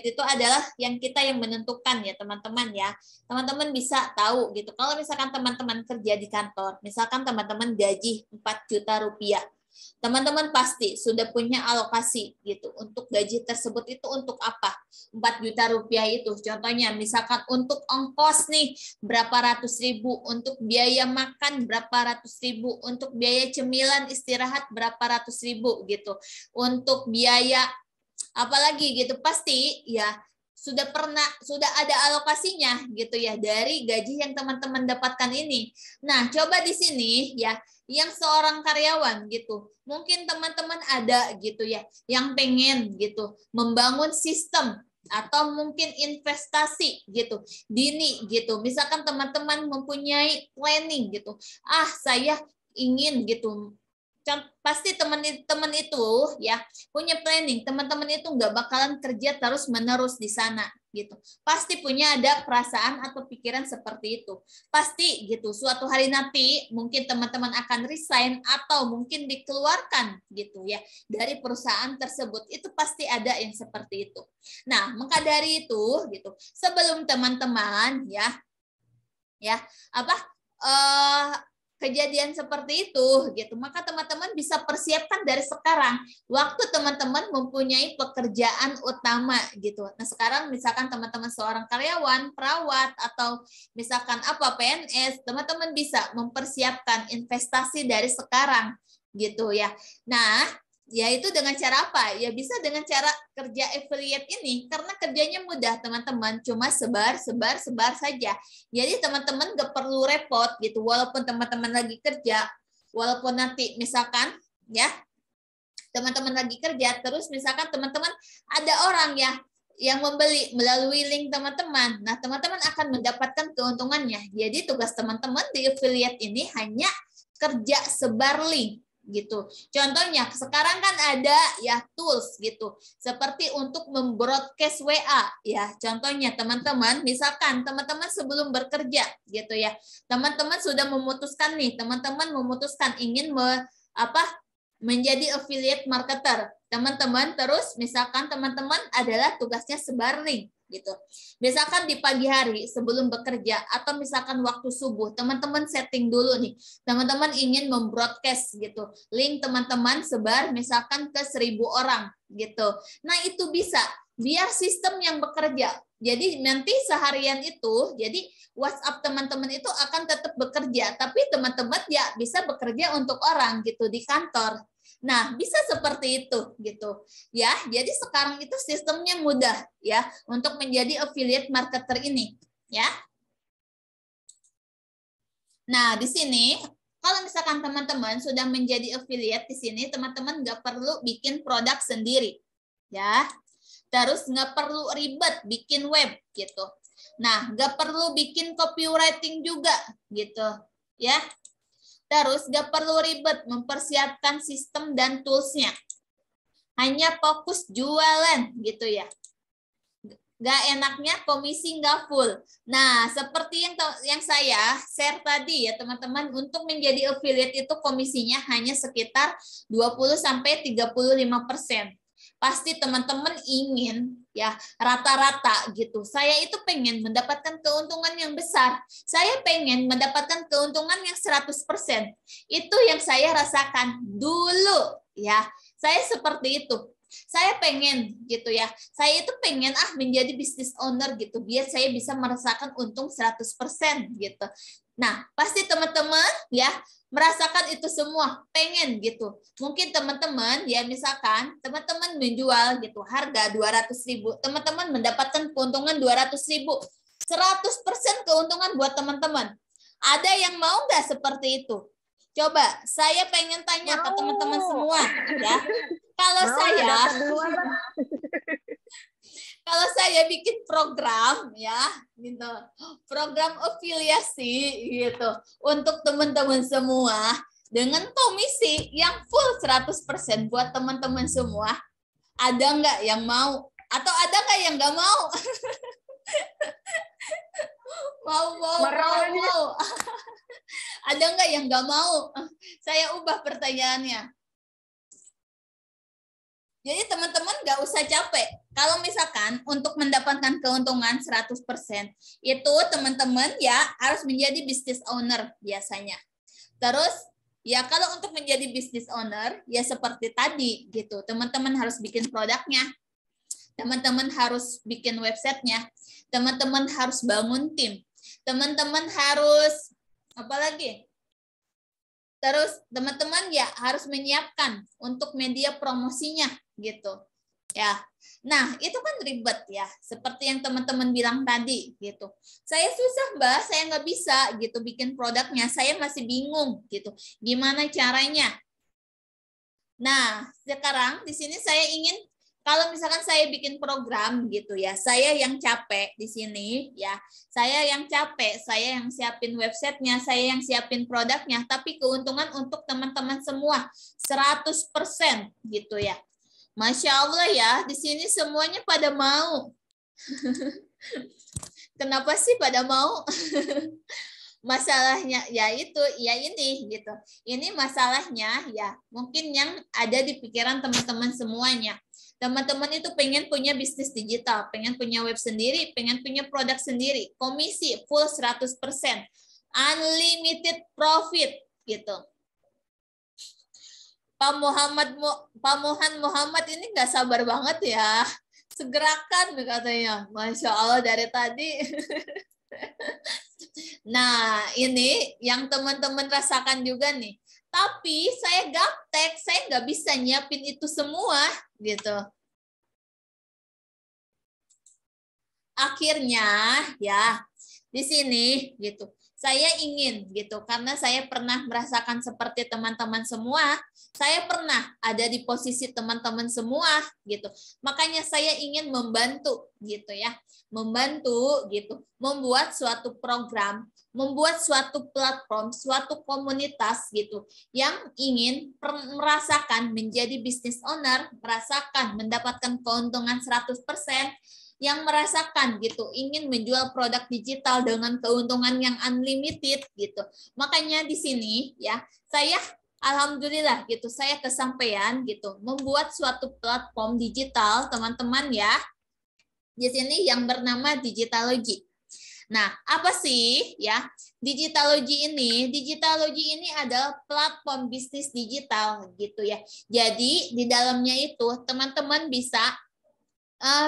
itu adalah yang kita yang menentukan ya teman-teman ya. Teman-teman bisa tahu gitu. Kalau misalkan teman-teman kerja di kantor, misalkan teman-teman gaji 4 juta rupiah. Teman-teman pasti sudah punya alokasi gitu untuk gaji tersebut itu untuk apa? 4 juta rupiah itu contohnya misalkan untuk ongkos nih berapa ratus ribu, untuk biaya makan berapa ratus ribu, untuk biaya cemilan istirahat berapa ratus ribu gitu, untuk biaya apalagi gitu pasti ya sudah ada alokasinya gitu ya dari gaji yang teman-teman dapatkan ini. Nah, coba di sini ya yang seorang karyawan gitu. Mungkin teman-teman ada gitu ya yang pengen gitu membangun sistem atau mungkin investasi gitu dini gitu. Misalkan teman-teman mempunyai planning gitu. Saya ingin gitu pasti teman-teman itu ya punya planning, teman-teman itu nggak bakalan kerja terus menerus di sana gitu, pasti punya ada perasaan atau pikiran seperti itu, pasti gitu suatu hari nanti mungkin teman-teman akan resign atau mungkin dikeluarkan gitu ya dari perusahaan tersebut, itu pasti ada yang seperti itu. Nah maka dari itu gitu sebelum teman-teman ya kejadian seperti itu gitu, maka teman-teman bisa persiapkan dari sekarang waktu teman-teman mempunyai pekerjaan utama gitu. Nah sekarang misalkan teman-teman seorang karyawan, perawat atau misalkan PNS, teman-teman bisa mempersiapkan investasi dari sekarang gitu ya. Nah ya itu dengan cara apa? Ya bisa dengan cara kerja affiliate ini karena kerjanya mudah teman-teman, cuma sebar saja. Jadi teman-teman gak perlu repot gitu walaupun teman-teman lagi kerja, walaupun nanti misalkan ya teman-teman lagi kerja terus misalkan teman-teman ada orang ya yang membeli melalui link teman-teman. Nah, teman-teman akan mendapatkan keuntungannya. Jadi tugas teman-teman di affiliate ini hanya kerja sebar link gitu. Contohnya sekarang kan ada ya tools gitu. Seperti untuk membroadcast WA ya. Contohnya teman-teman, misalkan teman-teman sebelum bekerja gitu ya. Teman-teman sudah memutuskan nih, teman-teman memutuskan ingin menjadi affiliate marketer. Teman-teman terus misalkan teman-teman adalah tugasnya sebar link gitu. Misalkan di pagi hari sebelum bekerja atau misalkan waktu subuh, teman-teman setting dulu nih. Teman-teman ingin membroadcast gitu. Link teman-teman sebar misalkan ke 1.000 orang gitu. Nah, itu bisa biar sistem yang bekerja. Jadi nanti seharian itu, jadi WhatsApp teman-teman itu akan tetap bekerja, tapi teman-teman ya bisa bekerja untuk orang gitu di kantor. Nah, bisa seperti itu gitu. Ya, jadi sekarang itu sistemnya mudah ya untuk menjadi affiliate marketer ini, ya. Nah, di sini kalau misalkan teman-teman sudah menjadi affiliate di sini, teman-teman nggak perlu bikin produk sendiri, ya. Terus nggak perlu ribet bikin web gitu. Nah, nggak perlu bikin copywriting juga gitu, ya. Terus nggak perlu ribet mempersiapkan sistem dan tools-nya. Hanya fokus jualan gitu ya. Nggak enaknya komisi nggak full. Nah, seperti yang saya share tadi ya teman-teman, untuk menjadi affiliate itu komisinya hanya sekitar 20-35%. Pasti teman-teman ingin ya rata-rata gitu. Saya itu pengen mendapatkan keuntungan yang besar. Saya pengen mendapatkan keuntungan yang 100%. Itu yang saya rasakan dulu ya. Saya seperti itu. Saya pengen gitu ya. Saya itu pengen menjadi business owner gitu biar saya bisa merasakan untung 100% gitu. Nah, pasti teman-teman ya merasakan itu semua, pengen gitu. Mungkin teman-teman ya misalkan teman-teman menjual gitu harga 200.000, teman-teman mendapatkan keuntungan 200.000. 100% keuntungan buat teman-teman. Ada yang mau nggak seperti itu? Coba saya pengen tanya ke teman-teman semua ya. Kalau saya bikin program ya gitu, program afiliasi gitu untuk teman-teman semua dengan komisi yang full 100% buat teman-teman semua, ada nggak yang mau? Atau ada nggak yang nggak mau? mau. Ada nggak yang nggak mau? Saya ubah pertanyaannya. Jadi teman-teman nggak usah capek. Kalau misalkan untuk mendapatkan keuntungan 100%, itu teman-teman ya harus menjadi business owner biasanya. Terus ya kalau untuk menjadi business owner ya seperti tadi gitu. Teman-teman harus bikin produknya. Teman-teman harus bikin websitenya. Teman-teman harus bangun tim. Teman-teman harus apa lagi? Terus teman-teman ya harus menyiapkan untuk media promosinya gitu. Ya. Nah, itu kan ribet ya. Seperti yang teman-teman bilang tadi gitu. Saya susah, Mbak, saya nggak bisa gitu bikin produknya. Saya masih bingung gitu. Gimana caranya? Nah, sekarang di sini saya ingin kalau misalkan saya bikin program gitu ya, saya yang capek di sini ya, saya yang capek, saya yang siapin websitenya, saya yang siapin produknya, tapi keuntungan untuk teman-teman semua 100% gitu ya. Masya Allah ya, di sini semuanya pada mau. Kenapa sih pada mau? Masalahnya ya itu, ya ini gitu. Ini masalahnya ya, mungkin yang ada di pikiran teman-teman semuanya. Teman-teman itu pengen punya bisnis digital, pengen punya web sendiri, pengen punya produk sendiri, komisi full 100%, unlimited profit gitu. Pak Muhammad ini nggak sabar banget ya. Segerakan katanya. Masya Allah dari tadi. Nah, ini yang teman-teman rasakan juga nih. Tapi saya gaptek, saya nggak bisa nyiapin itu semua gitu. Akhirnya ya di sini gitu. saya ingin gitu, karena saya pernah merasakan seperti teman-teman semua, saya pernah ada di posisi teman-teman semua gitu. Makanya saya ingin membantu gitu ya. Membantu gitu, membuat suatu program, membuat suatu platform, suatu komunitas gitu yang ingin merasakan menjadi business owner, merasakan mendapatkan keuntungan 100%, yang merasakan gitu ingin menjual produk digital dengan keuntungan yang unlimited gitu. Makanya di sini ya saya alhamdulillah gitu saya kesampaian gitu membuat suatu platform digital teman-teman ya. Di sini yang bernama Digitalogy. Nah, apa sih ya Digitalogy ini? Digitalogy ini adalah platform bisnis digital gitu ya. Jadi di dalamnya itu teman-teman bisa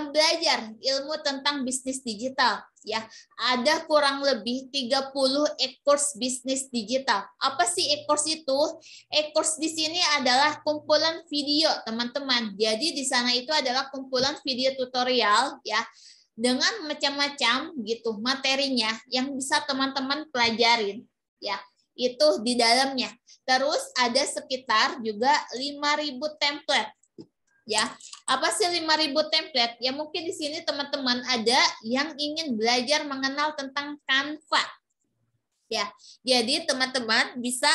belajar ilmu tentang bisnis digital ya. Ada kurang lebih 30 e-course bisnis digital. Apa sih e-course itu? E-course di sini adalah kumpulan video, teman-teman. Jadi di sana itu adalah kumpulan video tutorial ya dengan macam-macam gitu materinya yang bisa teman-teman pelajarin ya. Itu di dalamnya. Terus ada sekitar juga 5.000 template. Ya, apa sih 5.000 template? Ya mungkin di sini teman-teman ada yang ingin belajar mengenal tentang Canva. Ya, jadi teman-teman bisa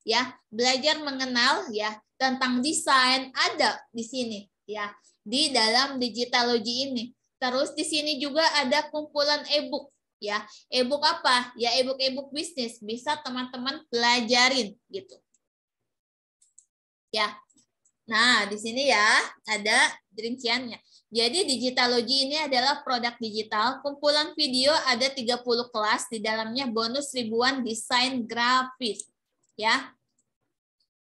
ya belajar mengenal ya tentang desain ada di sini ya di dalam Digitalogy ini. Terus di sini juga ada kumpulan e-book ya. E-book apa? Ya e-book bisnis bisa teman-teman pelajarin gitu. Ya. Nah, di sini ya ada rinciannya. Jadi Digitalogy ini adalah produk digital, kumpulan video ada 30 kelas, di dalamnya bonus ribuan desain grafis. Ya.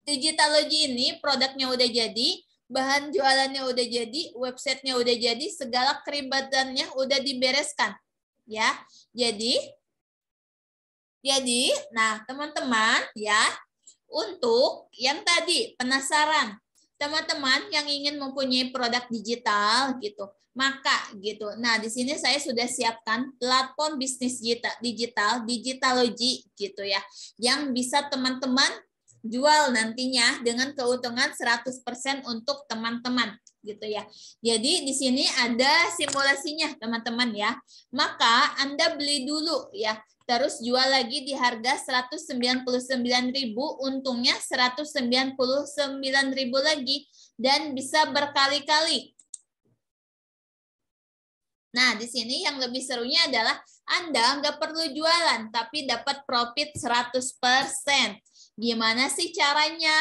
Digitalogy ini produknya udah jadi, bahan jualannya udah jadi, websitenya udah jadi, segala keribetannya udah dibereskan. Ya. Jadi nah teman-teman ya, untuk yang tadi penasaran, teman-teman yang ingin mempunyai produk digital gitu, maka gitu. Nah, di sini saya sudah siapkan platform bisnis digital Digitalogy gitu ya, yang bisa teman-teman jual nantinya dengan keuntungan 100% untuk teman-teman gitu ya. Jadi di sini ada simulasinya teman-teman ya. Maka Anda beli dulu ya. Terus jual lagi di harga 199.000, untungnya 199.000 lagi dan bisa berkali-kali. Nah, di sini yang lebih serunya adalah Anda nggak perlu jualan, tapi dapat profit 100%. Gimana sih caranya?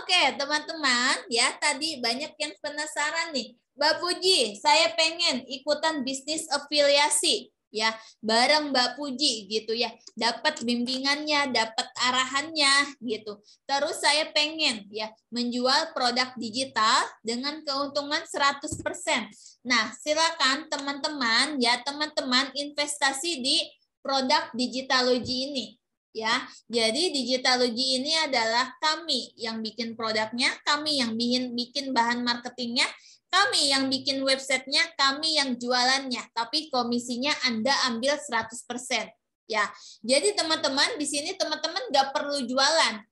Oke, teman-teman, ya tadi banyak yang penasaran nih. Mbak Puji, saya pengen ikutan bisnis afiliasi. Ya, bareng Mbak Puji gitu ya. Dapat bimbingannya, dapat arahannya gitu. Terus saya pengen ya menjual produk digital dengan keuntungan 100%. Nah, silakan teman-teman ya, teman-teman investasi di produk Digitalogy ini. Ya, jadi Digitalogy ini adalah kami yang bikin produknya, kami yang bikin bahan marketingnya, kami yang bikin websitenya, kami yang jualannya, tapi komisinya Anda ambil 100%. Ya, jadi teman-teman di sini teman-teman nggak perlu jualan.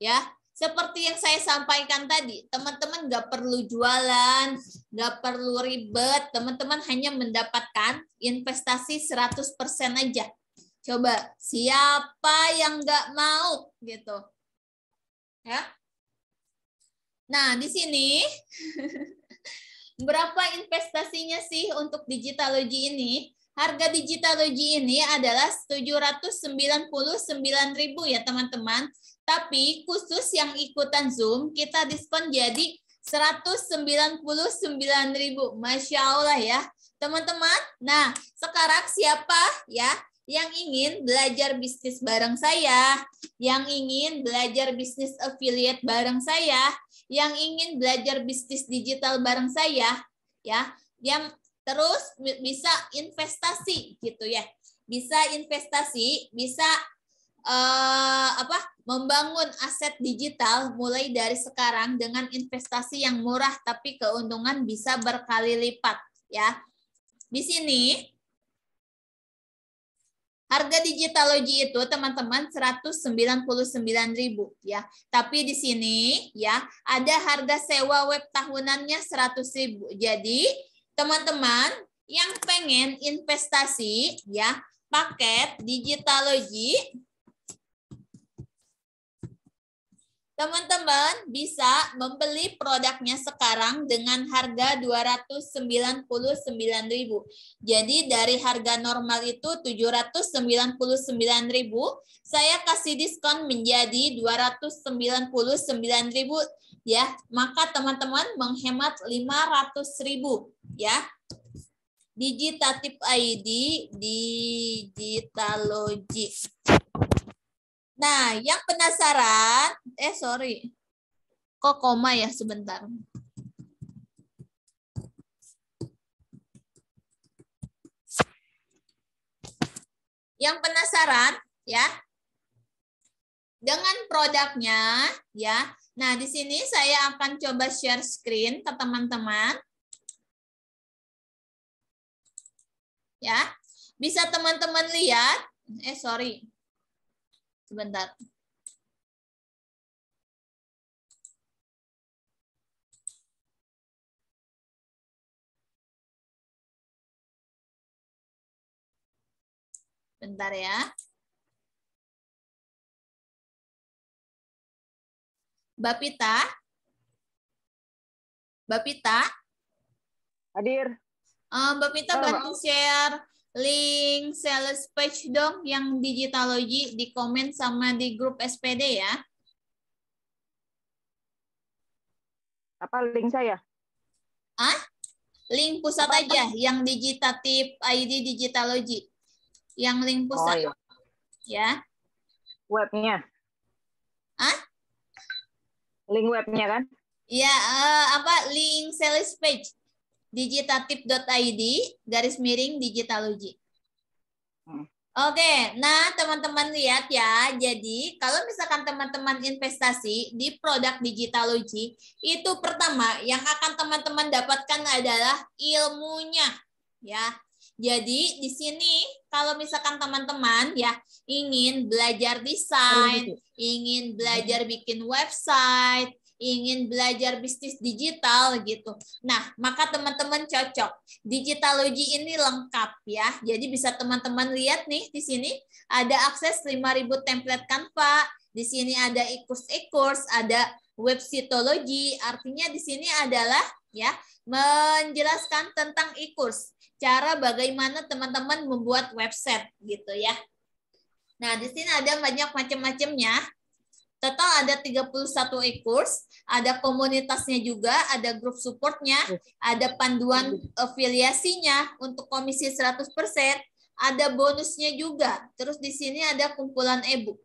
Ya, seperti yang saya sampaikan tadi, teman-teman nggak perlu jualan, nggak perlu ribet, teman-teman hanya mendapatkan investasi 100% aja. Coba, siapa yang nggak mau gitu? Ya. Nah, di sini berapa investasinya sih untuk Digitalogy ini? Harga Digitalogy ini adalah 799.000 ya teman-teman. Tapi khusus yang ikutan Zoom kita diskon jadi 199.000. Masya Allah ya teman-teman. Nah sekarang siapa ya yang ingin belajar bisnis bareng saya, yang ingin belajar bisnis affiliate bareng saya, yang ingin belajar bisnis digital bareng saya, ya, yang terus bisa investasi gitu ya, bisa investasi, bisa membangun aset digital mulai dari sekarang dengan investasi yang murah tapi keuntungan bisa berkali lipat ya. Di sini Harga Digitalogy itu teman-teman 199.000 ya. Tapi di sini ya ada harga sewa web tahunannya 100.000. Jadi teman-teman yang pengen investasi ya paket Digitalogy, teman-teman bisa membeli produknya sekarang dengan harga 299.000. Jadi dari harga normal itu 799.000, saya kasih diskon menjadi 299.000 ya. Maka teman-teman menghemat 500.000 ya. Digitatip ID Digitalogy. Nah, yang penasaran, kok koma ya sebentar. Yang penasaran ya dengan produknya ya. Nah, di sini saya akan coba share screen ke teman-teman. Ya. Bisa teman-teman lihat, sebentar. Bentar ya. Bapita? Hadir. Bapita bantu share link sales page dong yang Digitalogy di komen sama di grup SPD ya. Apa link saya? Link pusat aja yang Digitatif ID Digitalogy. Yang link pusat. Oh, iya. Ya. Webnya. Link webnya kan? Iya, link sales page digitatif.id /Digitalogy. Oke, nah teman-teman lihat ya. Jadi kalau misalkan teman-teman investasi di produk Digitalogy, itu pertama yang akan teman-teman dapatkan adalah ilmunya, ya. Jadi di sini kalau misalkan teman-teman ya ingin belajar desain, ingin belajar bikin website, ingin belajar bisnis digital gitu. Nah, maka teman-teman cocok. Digitalogy ini lengkap ya. Jadi bisa teman-teman lihat nih di sini ada akses 5.000 template Canva. Di sini ada e-course, ada websitology. Artinya di sini adalah ya menjelaskan tentang e-course. Cara bagaimana teman-teman membuat website gitu ya. Nah, di sini ada banyak macam-macamnya. Total ada 31 e-course, ada komunitasnya juga, ada grup supportnya, ada panduan afiliasinya untuk komisi 100%, ada bonusnya juga. Terus di sini ada kumpulan e-book.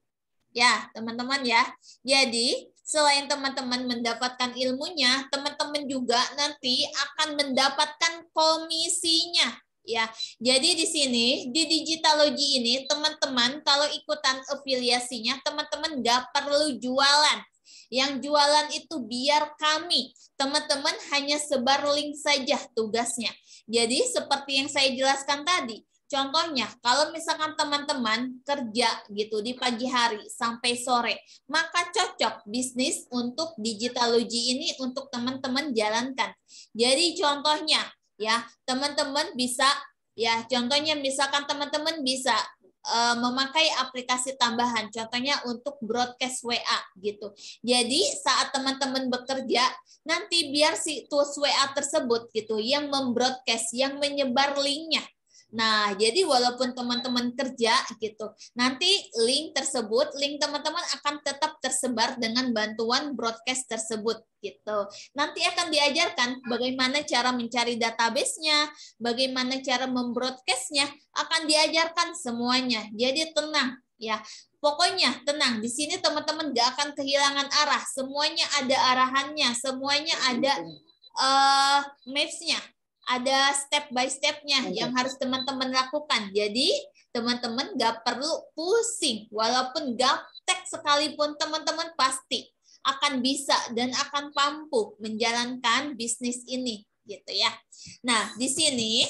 Ya, teman-teman ya. Jadi, selain teman-teman mendapatkan ilmunya, teman-teman juga nanti akan mendapatkan komisinya. Ya, jadi di sini di Digitalogy ini teman-teman kalau ikutan afiliasinya teman-teman nggak perlu jualan. Yang jualan itu biar kami. Teman-teman hanya sebar link saja tugasnya. Jadi seperti yang saya jelaskan tadi. Contohnya, kalau misalkan teman-teman kerja gitu di pagi hari sampai sore, maka cocok bisnis untuk Digitalogy ini untuk teman-teman jalankan. Jadi contohnya, ya teman-teman bisa ya contohnya misalkan teman-teman bisa memakai aplikasi tambahan contohnya untuk broadcast WA gitu. Jadi saat teman-teman bekerja nanti biar si tools WA tersebut gitu yang membroadcast yang menyebar linknya. Nah, jadi walaupun teman-teman kerja gitu, nanti link tersebut, link teman-teman akan tetap tersebar dengan bantuan broadcast tersebut gitu. Nanti akan diajarkan bagaimana cara mencari database-nya, bagaimana cara membroadcast-nya, akan diajarkan semuanya. Jadi tenang ya. Pokoknya tenang, di sini teman-teman gak akan kehilangan arah. Semuanya ada arahannya, semuanya ada maps-nya. Ada step by step-nya yang harus teman-teman lakukan. Jadi teman-teman gak perlu pusing. Walaupun gaptek sekalipun teman-teman pasti akan bisa dan akan mampu menjalankan bisnis ini gitu ya. Nah, di sini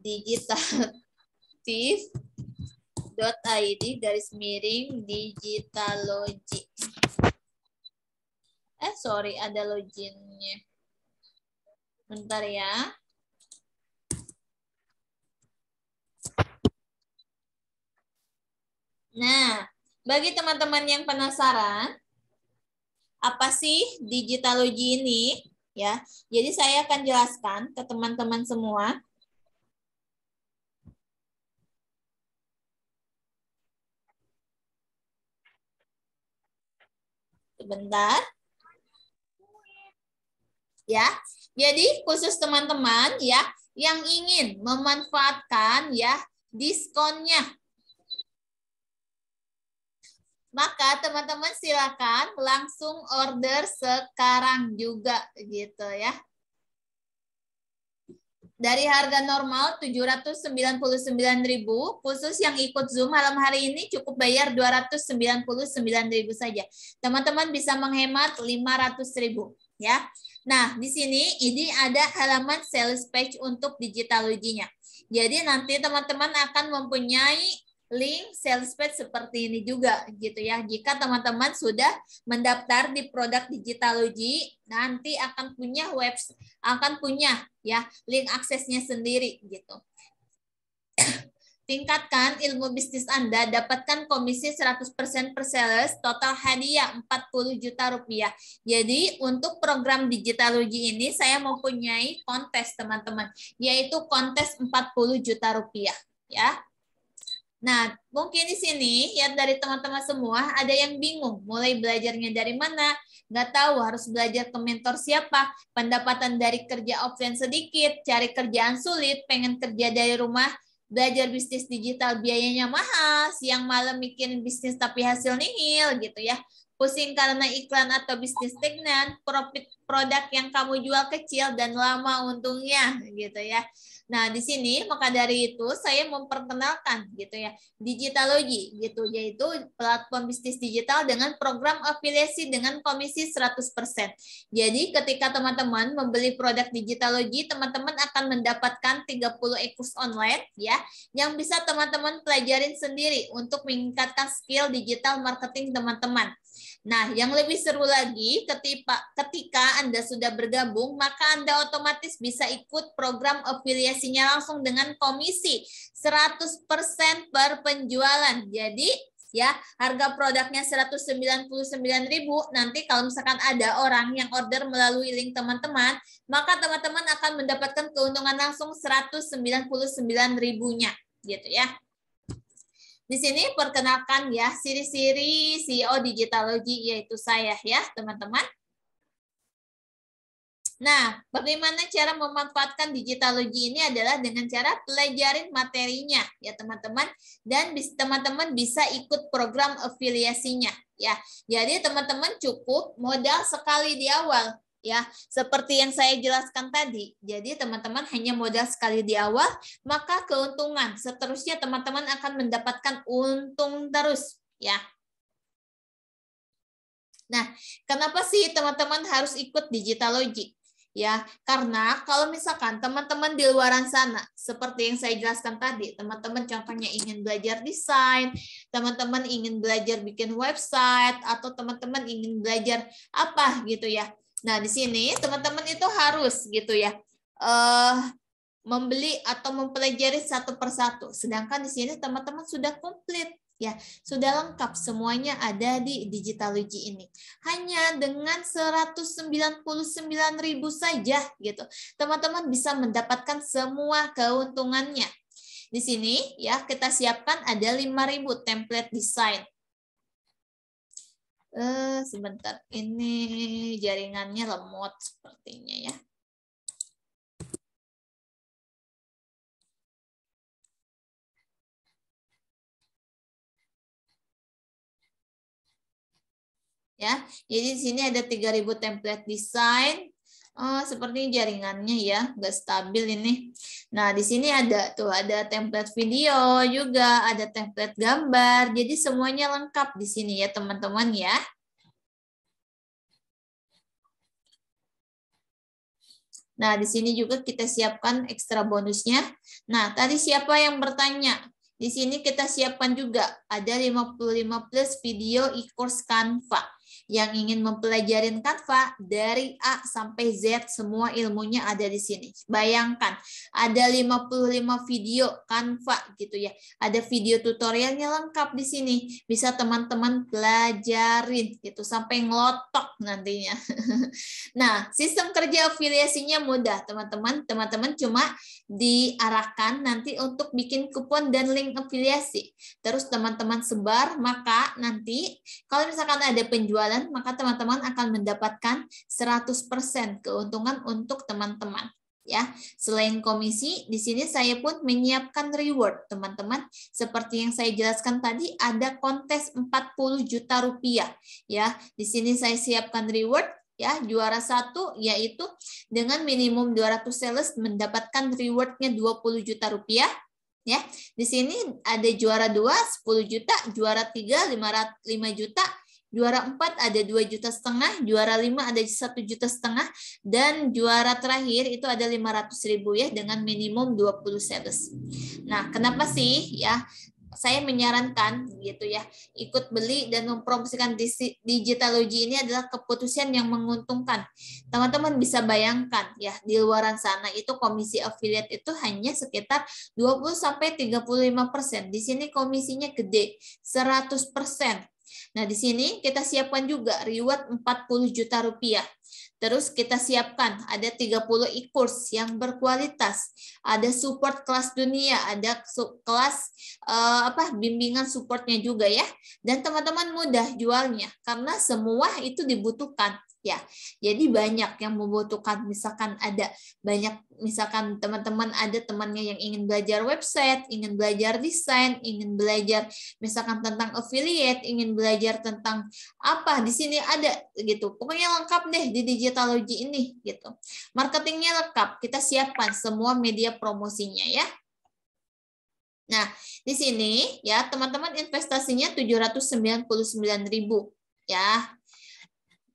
digitatif.id/digitalogy. Sorry, ada loginnya. Bentar ya. Nah, bagi teman-teman yang penasaran, apa sih digitalogy ini? Ya, jadi saya akan jelaskan ke teman-teman semua. Sebentar. Ya, jadi khusus teman-teman ya yang ingin memanfaatkan ya diskonnya, maka teman-teman silakan langsung order sekarang juga gitu ya. Dari harga normal 799.000, khusus yang ikut Zoom malam hari ini cukup bayar 299.000 saja. Teman-teman bisa menghemat 500.000 ya. Nah, di sini ini ada halaman sales page untuk digitalogy-nya. Jadi nanti teman-teman akan mempunyai link sales page seperti ini juga gitu ya. Jika teman-teman sudah mendaftar di produk digitalogy, nanti akan punya ya link aksesnya sendiri gitu. Tingkatkan ilmu bisnis Anda, dapatkan komisi 100% per sales, total hadiah 40 juta rupiah. Jadi untuk program digitalogy ini saya mempunyai kontes teman-teman, yaitu kontes 40 juta rupiah ya. Nah, mungkin di sini ya dari teman-teman semua ada yang bingung mulai belajarnya dari mana, nggak tahu harus belajar ke mentor siapa, pendapatan dari kerja offline sedikit, cari kerjaan sulit, pengen kerja dari rumah, belajar bisnis digital biayanya mahal, siang malam mikirin bisnis tapi hasil nihil gitu ya. Pusing karena iklan atau bisnis stagnan, profit produk yang kamu jual kecil dan lama untungnya gitu ya. Nah, di sini maka dari itu saya memperkenalkan gitu ya, digitalogy gitu, yaitu platform bisnis digital dengan program afiliasi dengan komisi 100%. Jadi ketika teman-teman membeli produk digitalogy, teman-teman akan mendapatkan 30 e-course online ya, yang bisa teman-teman pelajarin sendiri untuk meningkatkan skill digital marketing teman-teman. Nah, yang lebih seru lagi ketika Anda sudah bergabung, maka Anda otomatis bisa ikut program afiliasinya langsung dengan komisi 100% per penjualan. Jadi, ya, harga produknya 199.000, nanti kalau misalkan ada orang yang order melalui link teman-teman, maka teman-teman akan mendapatkan keuntungan langsung 199.000-nya, gitu ya. Di sini perkenalkan ya ciri-ciri CEO Digitalogy, yaitu saya ya teman-teman. Nah, bagaimana cara memanfaatkan digitalogy ini adalah dengan cara pelajarin materinya ya teman-teman, dan teman-teman bisa ikut program afiliasinya ya. Jadi teman-teman cukup modal sekali di awal ya, seperti yang saya jelaskan tadi. Jadi teman-teman hanya modal sekali di awal, maka keuntungan seterusnya teman-teman akan mendapatkan untung terus ya. Nah, kenapa sih teman-teman harus ikut digitalogy? Ya, karena kalau misalkan teman-teman di luaran sana, seperti yang saya jelaskan tadi, teman-teman contohnya ingin belajar desain, teman-teman ingin belajar bikin website, atau teman-teman ingin belajar apa gitu ya. Nah, di sini teman-teman itu harus gitu ya, membeli atau mempelajari satu persatu. Sedangkan di sini teman-teman sudah komplit. Ya, sudah lengkap semuanya ada di digitalogy ini. Hanya dengan 199.000 saja gitu. Teman-teman bisa mendapatkan semua keuntungannya. Di sini ya kita siapkan ada 5.000 template desain. Sebentar, ini jaringannya lemot sepertinya ya. Ya, jadi di sini ada 3.000 template desain. Seperti jaringannya ya, nggak stabil ini. Nah, di sini ada template video juga, ada template gambar. Jadi semuanya lengkap di sini ya, teman-teman ya. Nah, di sini juga kita siapkan ekstra bonusnya. Nah, tadi siapa yang bertanya? Di sini kita siapkan juga ada 55 plus video e-course Canva. Yang ingin mempelajari Canva dari A sampai Z semua ilmunya ada di sini. Bayangkan ada 55 video Canva gitu ya. Ada video tutorialnya lengkap di sini. Bisa teman-teman pelajarin gitu sampai ngelotok nantinya. Nah, sistem kerja afiliasinya mudah, teman-teman. Teman-teman cuma diarahkan nanti untuk bikin kupon dan link afiliasi. Terus teman-teman sebar, maka nanti kalau misalkan ada penjualan, maka teman-teman akan mendapatkan 100% keuntungan untuk teman-teman. Ya, selain komisi, di sini saya pun menyiapkan reward, teman-teman. Seperti yang saya jelaskan tadi, ada kontes 40 juta rupiah. Ya, di sini saya siapkan reward. Ya, juara 1 yaitu dengan minimum 200 sales mendapatkan rewardnya 20 juta rupiah. Ya, di sini ada juara 2 10 juta, juara 3 5 juta, juara 4 ada 2,5 juta, juara 5 ada 1,5 juta, dan juara terakhir itu ada 500.000 ya dengan minimum 20 sales. Nah, kenapa sih ya saya menyarankan gitu ya, ikut beli dan mempromosikan Digitalogy ini adalah keputusan yang menguntungkan. Teman-teman bisa bayangkan ya, di luaran sana itu komisi affiliate itu hanya sekitar 20-35%. Di sini komisinya gede, 100%. Nah, di sini kita siapkan juga reward 40 juta rupiah. Terus kita siapkan ada 30 e-course yang berkualitas, ada support kelas dunia, ada kelas bimbingan supportnya juga ya. Dan teman-teman mudah jualnya karena semua itu dibutuhkan. Ya, jadi banyak yang membutuhkan, misalkan ada banyak, misalkan teman-teman ada temannya yang ingin belajar website, ingin belajar desain, ingin belajar misalkan tentang affiliate, ingin belajar tentang apa, di sini ada gitu. Pokoknya lengkap deh di Digitalogy ini gitu. Marketingnya lengkap, kita siapkan semua media promosinya ya. Nah, di sini ya teman-teman investasinya 799.000 ya.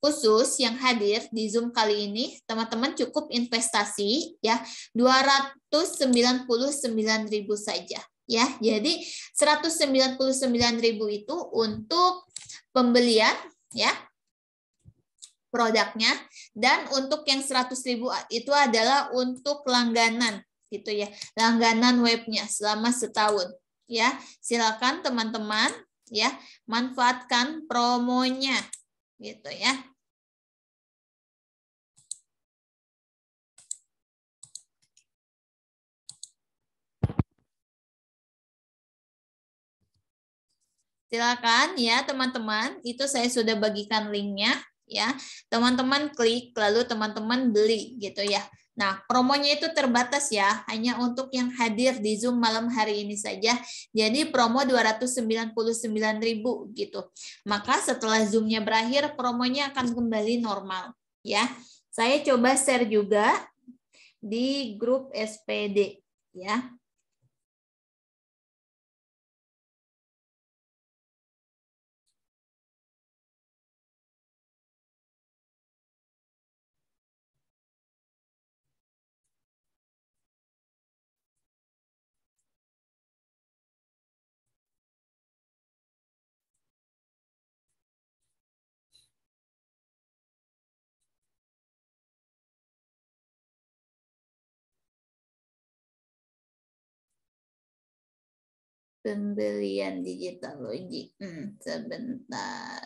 Khusus yang hadir di Zoom kali ini, teman-teman cukup investasi ya 299.000 saja ya. Jadi 199.000 itu untuk pembelian ya produknya, dan untuk yang 100.000 itu adalah untuk langganan gitu ya. Langganan webnya selama setahun ya. Silakan teman-teman ya manfaatkan promonya gitu ya. Silakan ya teman-teman, itu saya sudah bagikan linknya ya. Teman-teman klik lalu teman-teman beli gitu ya. Nah, promonya itu terbatas ya, hanya untuk yang hadir di Zoom malam hari ini saja. Jadi promo 299.000 gitu. Maka setelah Zoom-nya berakhir, promonya akan kembali normal ya. Saya coba share juga di grup SPD ya. Pembelian Digitalogy. Sebentar.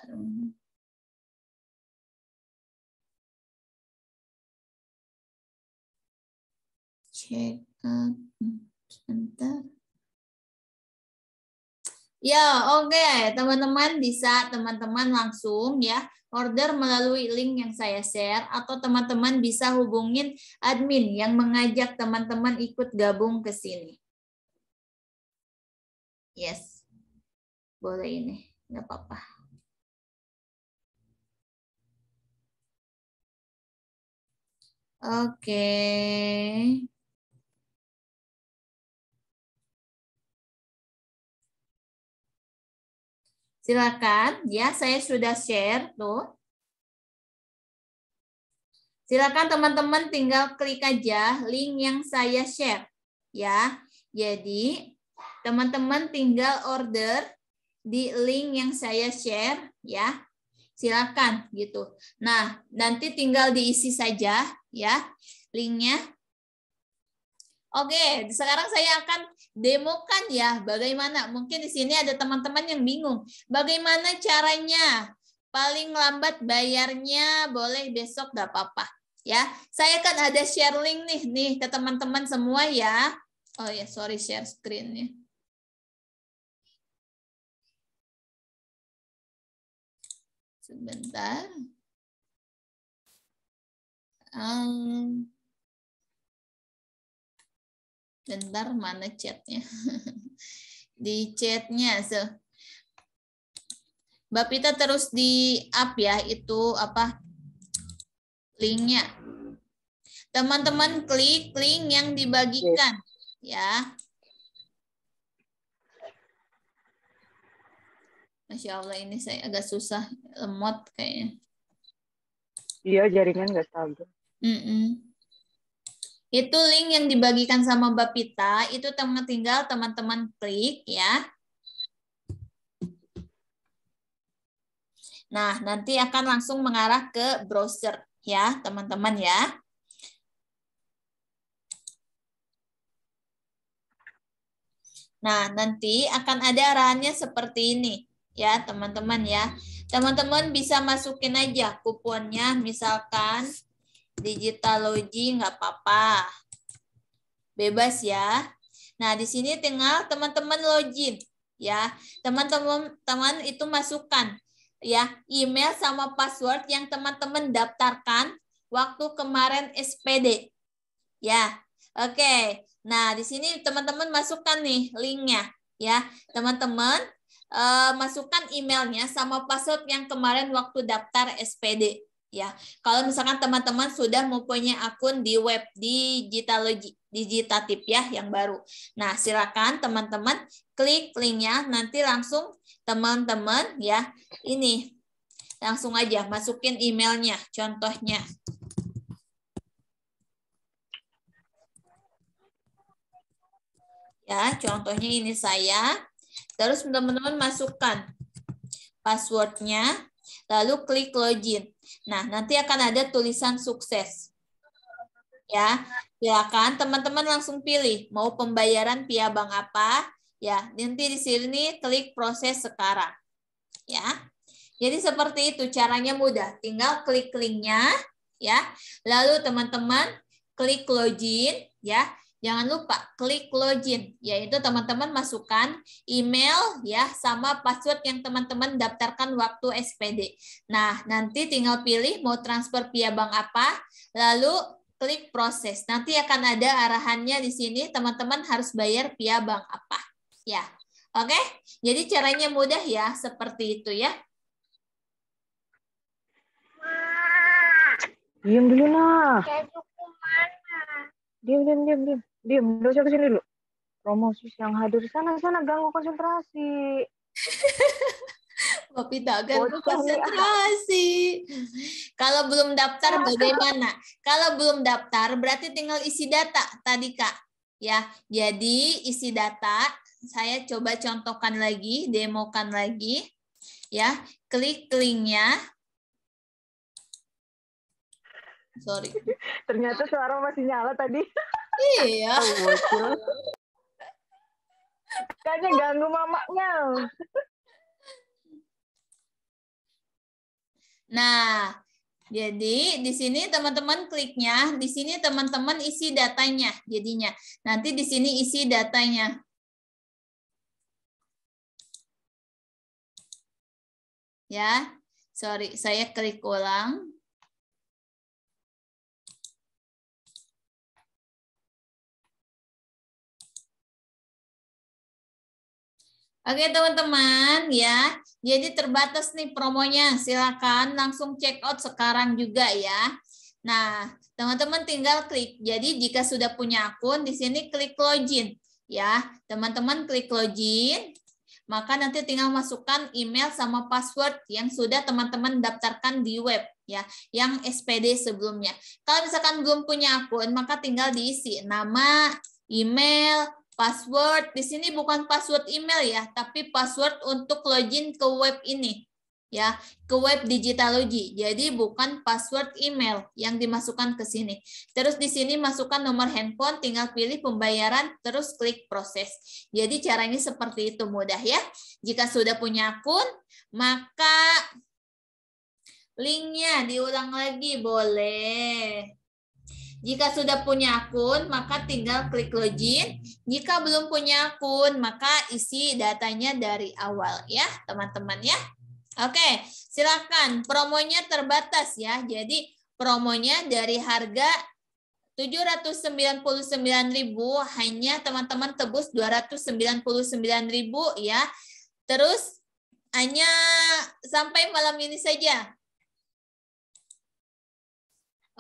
Cek. Sebentar. Ya, oke. Teman-teman bisa teman-teman langsung ya order melalui link yang saya share, atau teman-teman bisa hubungin admin yang mengajak teman-teman ikut gabung ke sini. Yes. Boleh ini. Nggak apa-apa. Oke. Silakan, ya saya sudah share tuh. Silakan teman-teman tinggal klik aja link yang saya share ya. Jadi teman-teman tinggal order di link yang saya share ya. Silakan gitu. Nah, nanti tinggal diisi saja ya linknya. Oke, sekarang saya akan demokan ya bagaimana. Mungkin di sini ada teman-teman yang bingung. Bagaimana caranya? Paling lambat bayarnya boleh besok gak apa-apa ya. Saya kan ada share link nih ke teman-teman semua ya. Oh ya, sorry share screen-nya. Sebentar. Bentar, mana chatnya? Di chatnya, Mbak Pita terus di up ya, itu apa linknya. Teman-teman klik link yang dibagikan ya. Masya Allah, ini saya agak susah, lemot kayaknya. Iya, jaringan nggak stabil. Itu link yang dibagikan sama Mbak Pita, itu tinggal teman-teman klik ya. Nah, nanti akan langsung mengarah ke browser ya, teman-teman ya. Nah, nanti akan ada arahannya seperti ini ya, teman-teman ya. Teman-teman bisa masukin aja kuponnya, misalkan Digitalogy nggak apa-apa. Bebas ya. Nah, di sini tinggal teman-teman login ya. Teman-teman itu masukkan ya email sama password yang teman-teman daftarkan waktu kemarin SPD. Ya. Oke. Nah, di sini teman-teman masukkan nih linknya ya. Teman-teman masukkan emailnya sama password yang kemarin waktu daftar SPD. Ya, kalau misalkan teman-teman sudah mempunyai akun di web Digitatif ya yang baru. Nah, silakan teman-teman klik linknya, nanti langsung teman-teman ya ini langsung aja masukin emailnya, contohnya. Ya, contohnya ini saya. Terus teman-teman masukkan passwordnya, lalu klik login. Nah, nanti akan ada tulisan sukses. Ya, silakan teman-teman langsung pilih mau pembayaran via bank apa. Ya, nanti di sini klik proses sekarang. Ya. Jadi seperti itu, caranya mudah. Tinggal klik linknya ya. Lalu teman-teman klik login ya. Jangan lupa klik login, yaitu teman-teman masukkan email ya sama password yang teman-teman daftarkan waktu SPD. Nah, nanti tinggal pilih mau transfer via bank apa, lalu klik proses. Nanti akan ada arahannya di sini, teman-teman harus bayar via bank apa. Ya. Oke? Jadi caranya mudah ya, seperti itu ya. Diam dulu lah. Diam. Nggak usah kesini dulu. Promosi yang hadir sana ganggu konsentrasi. Mbak Pita ganggu konsentrasi. Kalau belum daftar bagaimana? Kalau belum daftar berarti tinggal isi data tadi Kak. Ya, jadi isi data. Saya coba contohkan lagi, demokan lagi. Ya, klik linknya. Sorry. Ternyata suara masih nyala tadi. Iya. Kayaknya ganggu mamanya. Nah, jadi di sini teman-teman kliknya, di sini teman-teman isi datanya jadinya. Nanti di sini isi datanya. Ya, sorry, saya klik ulang. Oke teman-teman ya, jadi terbatas nih promonya, silakan langsung check out sekarang juga ya. Nah teman-teman tinggal klik, jadi jika sudah punya akun di sini klik login ya, teman-teman klik login, maka nanti tinggal masukkan email sama password yang sudah teman-teman daftarkan di web ya, yang SPD sebelumnya. Kalau misalkan belum punya akun, maka tinggal diisi nama, email, password. Di sini bukan password email ya, tapi password untuk login ke web ini. Ya, ke web Digitalogy. Jadi bukan password email yang dimasukkan ke sini. Terus di sini masukkan nomor handphone, tinggal pilih pembayaran, terus klik proses. Jadi caranya seperti itu, mudah ya. Jika sudah punya akun, maka linknya diulang lagi boleh. Jika sudah punya akun, maka tinggal klik login. Jika belum punya akun, maka isi datanya dari awal ya, teman-teman ya. Oke, silakan. Promonya terbatas ya. Jadi promonya dari harga 799.000 hanya teman-teman tebus 299.000 ya. Terus hanya sampai malam ini saja.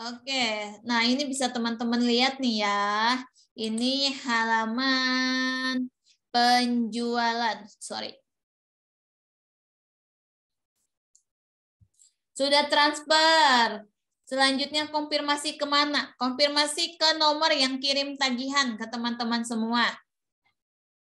Oke, nah ini bisa teman-teman lihat nih ya. Ini halaman penjualan. Sorry. Sudah transfer. Selanjutnya konfirmasi kemana? Konfirmasi ke nomor yang kirim tagihan ke teman-teman semua.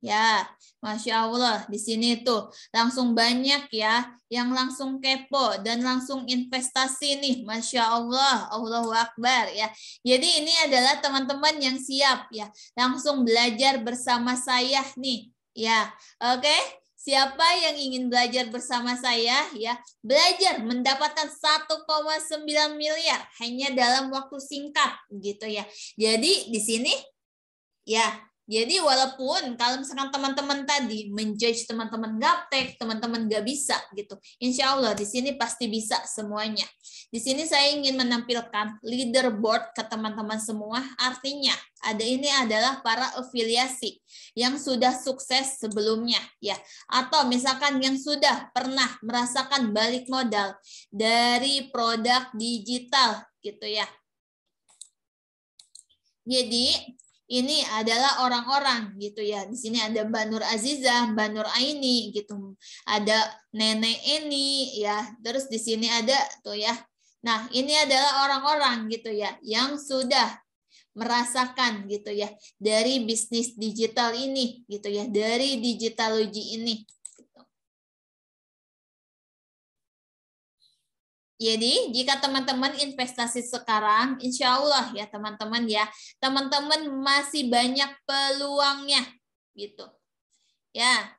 Ya, Masya Allah, di sini tuh langsung banyak ya yang langsung kepo dan langsung investasi nih. Masya Allah, Allahu Akbar ya. Jadi ini adalah teman-teman yang siap ya, langsung belajar bersama saya nih. Ya, oke. Siapa yang ingin belajar bersama saya ya, belajar mendapatkan 1,9 miliar hanya dalam waktu singkat gitu ya. Jadi di sini ya, jadi walaupun kalau misalkan teman-teman tadi menjudge teman-teman gaptek, teman-teman nggak bisa gitu, insya Allah di sini pasti bisa semuanya. Di sini saya ingin menampilkan leaderboard ke teman-teman semua. Artinya ini adalah para afiliasi yang sudah sukses sebelumnya ya, atau misalkan yang sudah pernah merasakan balik modal dari produk digital gitu ya. Jadi ini adalah orang-orang gitu ya. Di sini ada Mbak Nur Azizah, Mbak Nur Aini gitu. Ada Nenek Eni ya. Terus di sini ada tuh ya. Nah, ini adalah orang-orang gitu ya yang sudah merasakan gitu ya dari bisnis digital ini gitu ya, dari Digitalogy ini. Jadi, jika teman-teman investasi sekarang, insya Allah ya teman-teman ya, teman-teman masih banyak peluangnya gitu. Ya.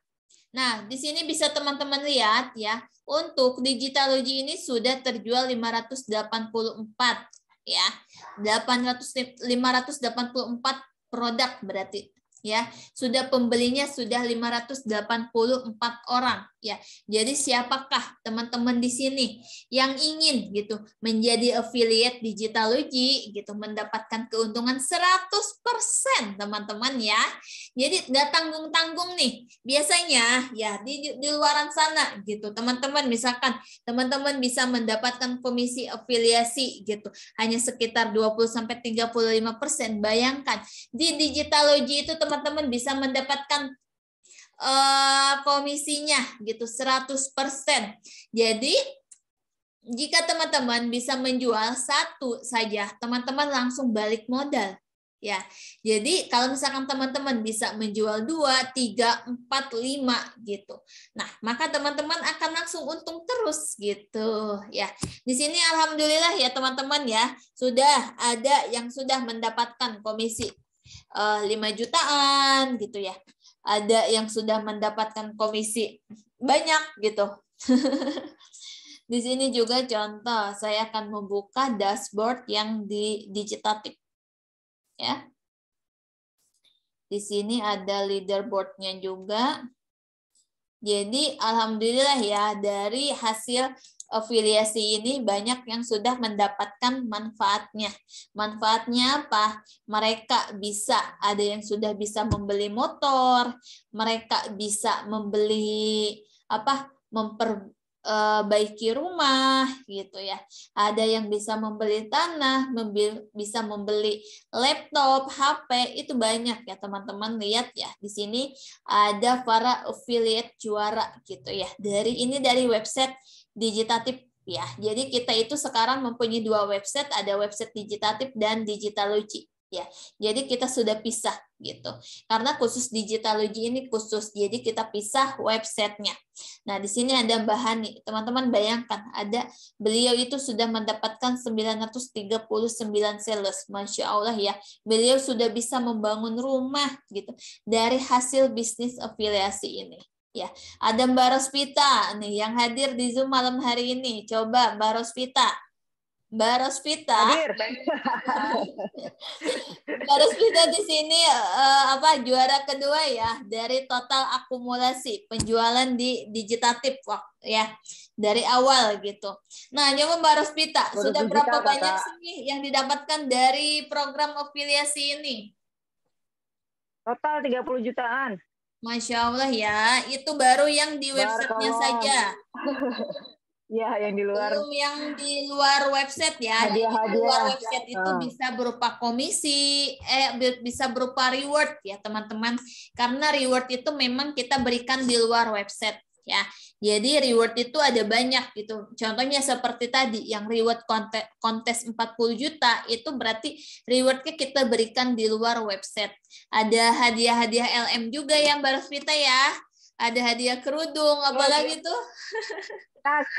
Nah, di sini bisa teman-teman lihat ya, untuk Digitalogy ini sudah terjual 584 ya. 584 produk berarti. Ya, sudah pembelinya sudah 584 orang ya. Jadi siapakah teman-teman di sini yang ingin gitu menjadi affiliate Digitalogy gitu, mendapatkan keuntungan 100% teman-teman ya. Jadi nggak tanggung-tanggung nih. Biasanya ya di luaran sana gitu, teman-teman misalkan teman-teman bisa mendapatkan komisi afiliasi gitu hanya sekitar 20-35%. Bayangkan di Digitalogy itu teman-teman bisa mendapatkan komisinya gitu 100%. Jadi jika teman-teman bisa menjual satu saja, teman-teman langsung balik modal. Ya, jadi kalau misalkan teman-teman bisa menjual 2, 3, 4, 5 gitu. Nah, maka teman-teman akan langsung untung terus gitu ya. Di sini alhamdulillah ya teman-teman ya, sudah ada yang sudah mendapatkan komisi 5 jutaan gitu ya. Ada yang sudah mendapatkan komisi banyak gitu. Di sini juga contoh, saya akan membuka dashboard yang di Digitatif. Ya. Di sini ada leaderboard-nya juga. Jadi alhamdulillah ya, dari hasil afiliasi ini banyak yang sudah mendapatkan manfaatnya. Manfaatnya apa? Mereka bisa, ada yang sudah bisa membeli motor, mereka bisa membeli baiki rumah gitu ya. Ada yang bisa membeli tanah, bisa membeli laptop, HP, itu banyak ya teman-teman. Lihat ya, di sini ada para affiliate juara gitu ya. Dari website Digitatif ya. Jadi kita itu sekarang mempunyai 2 website, ada website Digitatif dan Digitalogy. Ya, jadi kita sudah pisah gitu. Karena khusus Digitalogy ini khusus, jadi kita pisah websitenya. Nah, di sini ada Mbak Hani. Teman-teman bayangkan, beliau itu sudah mendapatkan 939 sales. Masya Allah ya, beliau sudah bisa membangun rumah gitu dari hasil bisnis afiliasi ini. Ya, ada Mbak Rospita nih yang hadir di Zoom malam hari ini. Coba Mbak Rospita. Mbak Rospita. Hadir. Mbak Rospita di sini juara kedua ya dari total akumulasi penjualan di Digitatif ya dari awal gitu. Nah, coba Mbak Rospita, sudah berapa banyak sih yang didapatkan dari program afiliasi ini? Total 30 jutaan. Masya Allah ya, itu baru yang di websitenya saja. Ya, yang di luar. Belum yang di luar website ya. Di luar website itu bisa berupa komisi, bisa berupa reward ya teman-teman. Karena reward itu memang kita berikan di luar website ya. Jadi reward itu ada banyak gitu. Contohnya seperti tadi yang reward kontes 40 juta itu berarti rewardnya kita berikan di luar website. Ada hadiah-hadiah LM juga yang Mbak Rosvita ya. Ada hadiah kerudung, apalagi tuh? Tas.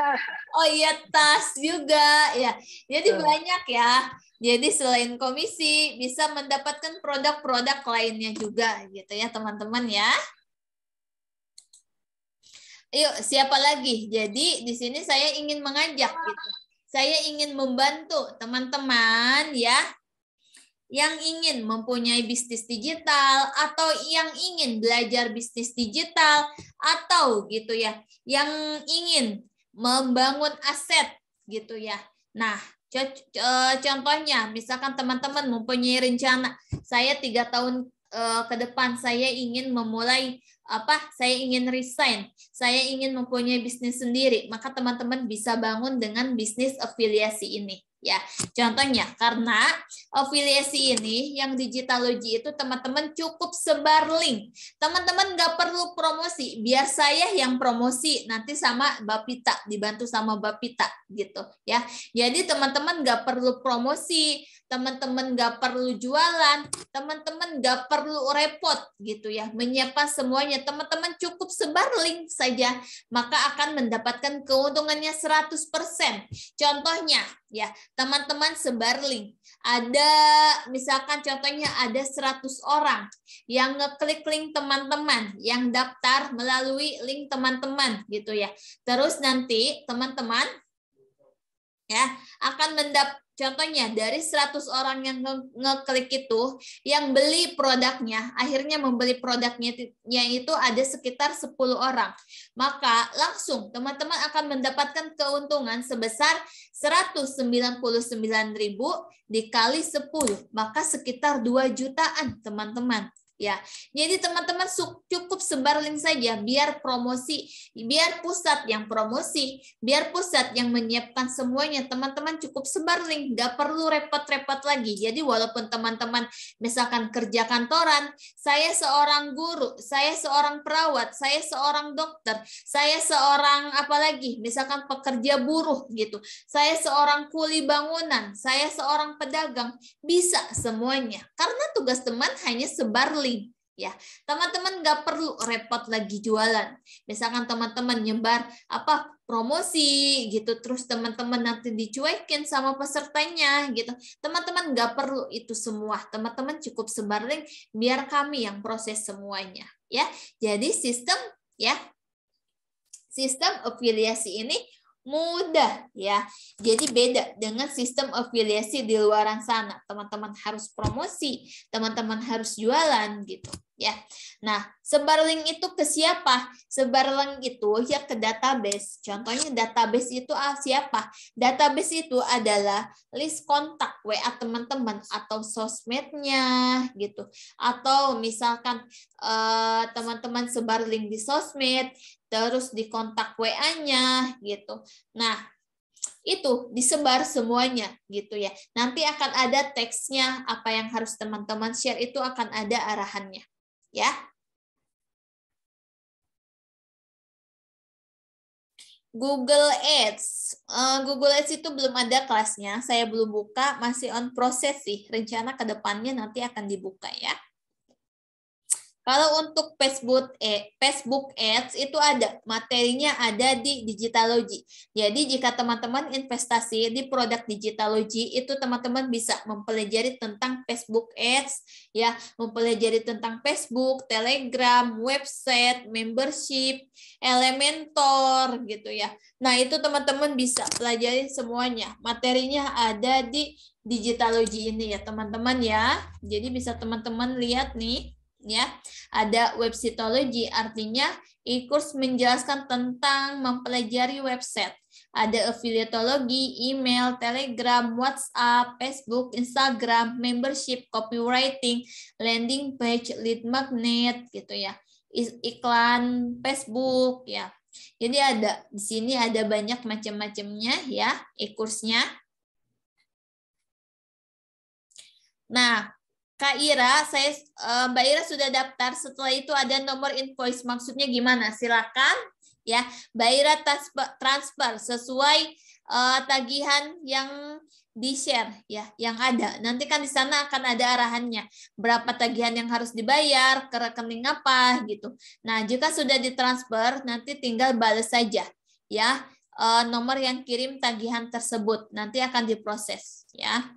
Oh iya, tas juga ya. Jadi banyak ya. Jadi selain komisi bisa mendapatkan produk-produk lainnya juga gitu ya teman-teman ya. Yuk, siapa lagi? Jadi di sini saya ingin mengajak gitu. Saya ingin membantu teman-teman ya yang ingin mempunyai bisnis digital atau yang ingin belajar bisnis digital atau gitu ya, yang ingin membangun aset gitu ya. Nah, contohnya misalkan teman-teman mempunyai rencana, saya 3 tahun ke depan saya ingin memulai saya ingin resign, saya ingin mempunyai bisnis sendiri, maka teman-teman bisa bangun dengan bisnis afiliasi ini. Ya, contohnya karena afiliasi ini yang Digitalogy itu teman-teman cukup sebar link. Teman-teman nggak perlu promosi, biar saya yang promosi nanti sama Mbak Pita, dibantu sama Mbak Pita gitu ya. Jadi teman-teman nggak perlu promosi, teman-teman nggak perlu jualan, teman-teman nggak perlu repot gitu ya, menyiapkan semuanya. Teman-teman cukup sebar link saja, maka akan mendapatkan keuntungannya 100%. Contohnya ya, teman-teman sebar link. Ada misalkan contohnya ada 100 orang yang ngeklik link teman-teman, yang daftar melalui link teman-teman gitu ya. Terus nanti teman-teman ya akan contohnya dari 100 orang yang ngeklik itu, yang beli produknya, akhirnya membeli produknya itu ada sekitar 10 orang. Maka langsung teman-teman akan mendapatkan keuntungan sebesar 199.000 dikali 10, maka sekitar 2 jutaan teman-teman. Ya, jadi teman-teman cukup sebar link saja biar promosi, biar pusat yang promosi, biar pusat yang menyiapkan semuanya. Teman-teman cukup sebar link, nggak perlu repot-repot lagi. Jadi walaupun teman-teman misalkan kerja kantoran, saya seorang guru, saya seorang perawat, saya seorang dokter, saya seorang apalagi, misalkan pekerja buruh gitu, saya seorang kuli bangunan, saya seorang pedagang, bisa semuanya. Karena tugas teman hanya sebar link. Ya, teman-teman nggak perlu repot lagi jualan. Misalkan teman-teman nyebar promosi gitu, terus teman-teman nanti dicuekin sama pesertanya gitu. Teman-teman nggak perlu itu semua. Teman-teman cukup sebar link biar kami yang proses semuanya. Ya, jadi sistem afiliasi ini mudah ya. Jadi beda dengan sistem afiliasi di luaran sana. Teman-teman harus promosi, teman-teman harus jualan gitu ya. Nah, sebar link itu ke siapa? Sebar link itu ya ke database. Contohnya database itu siapa? Database itu adalah list kontak WA teman-teman atau sosmednya gitu. Atau misalkan teman-teman sebar link di sosmed, terus di kontak WA-nya gitu. Nah, itu disebar semuanya gitu ya. Nanti akan ada teksnya, apa yang harus teman-teman share itu akan ada arahannya. Ya. Google Ads. Google Ads itu belum ada kelasnya, saya belum buka, masih on proses sih. Rencana ke depannya nanti akan dibuka ya. Kalau untuk Facebook Ads itu ada, materinya ada di Digitalogy. Jadi jika teman-teman investasi di produk Digitalogy, itu teman-teman bisa mempelajari tentang Facebook Ads, ya, mempelajari tentang Facebook, Telegram, website, membership, Elementor, gitu ya. Nah itu teman-teman bisa pelajari semuanya. Materinya ada di Digitalogy ini ya teman-teman ya. Jadi bisa teman-teman lihat nih. Ya, ada websitology, artinya e-course menjelaskan tentang mempelajari website. Ada affiliatology, email, Telegram, WhatsApp, Facebook, Instagram, membership, copywriting, landing page, lead magnet gitu ya. Iklan Facebook ya. Jadi ada di sini ada banyak macam-macamnya ya e-course-nya. Nah, Kak Ira, Mbak Ira sudah daftar. Setelah itu ada nomor invoice. Maksudnya gimana? Silakan ya, Mbak Ira transfer sesuai tagihan yang di-share ya, yang ada. Nanti kan di sana akan ada arahannya. Berapa tagihan yang harus dibayar, ke rekening apa gitu. Nah, jika sudah ditransfer, nanti tinggal balas saja ya nomor yang kirim tagihan tersebut. Nanti akan diproses ya.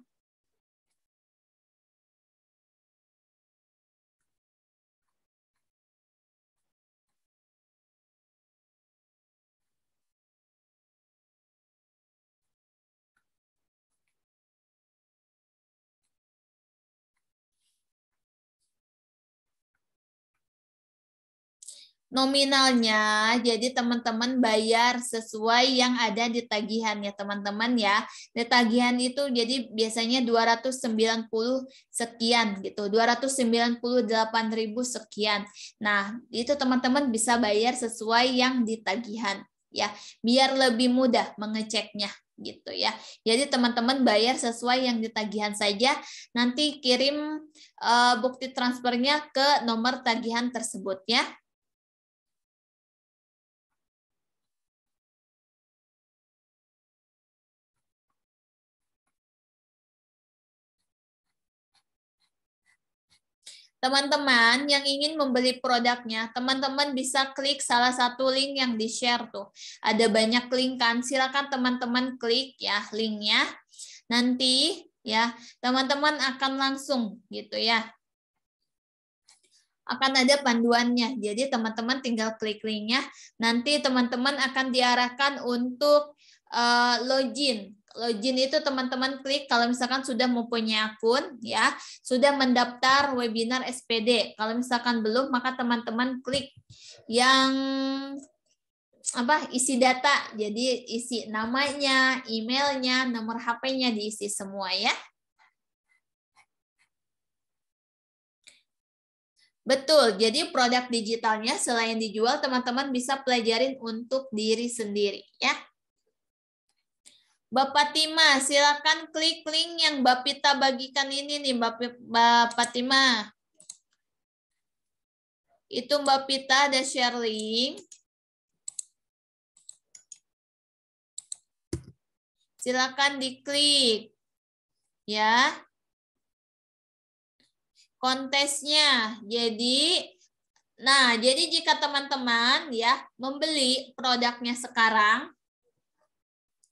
Nominalnya, jadi teman-teman bayar sesuai yang ada di tagihan ya teman-teman ya. Di tagihan itu jadi biasanya 290 sekian gitu, 298.000 sekian. Nah, itu teman-teman bisa bayar sesuai yang di tagihan ya, biar lebih mudah mengeceknya gitu ya. Jadi teman-teman bayar sesuai yang di tagihan saja, nanti kirim bukti transfernya ke nomor tagihan tersebut ya. Teman-teman yang ingin membeli produknya, teman-teman bisa klik salah satu link yang di-share tuh. Ada banyak link kan, silakan teman-teman klik ya linknya. Nanti ya teman-teman akan langsung gitu ya. Akan ada panduannya. Jadi teman-teman tinggal klik linknya. Nanti teman-teman akan diarahkan untuk login. Login itu teman-teman klik kalau misalkan sudah mempunyai akun ya, sudah mendaftar webinar SPD. Kalau misalkan belum, maka teman-teman klik yang isi data. Jadi isi namanya, emailnya, nomor HP-nya diisi semua ya. Betul, jadi produk digitalnya selain dijual, teman-teman bisa pelajarin untuk diri sendiri ya. Mbak Fatima, silakan klik link yang Mbak Pita bagikan ini nih, Mbak Fatima. Itu Mbak Pita ada share link. Silakan diklik. Ya. Kontesnya. Jadi jika teman-teman ya membeli produknya sekarang,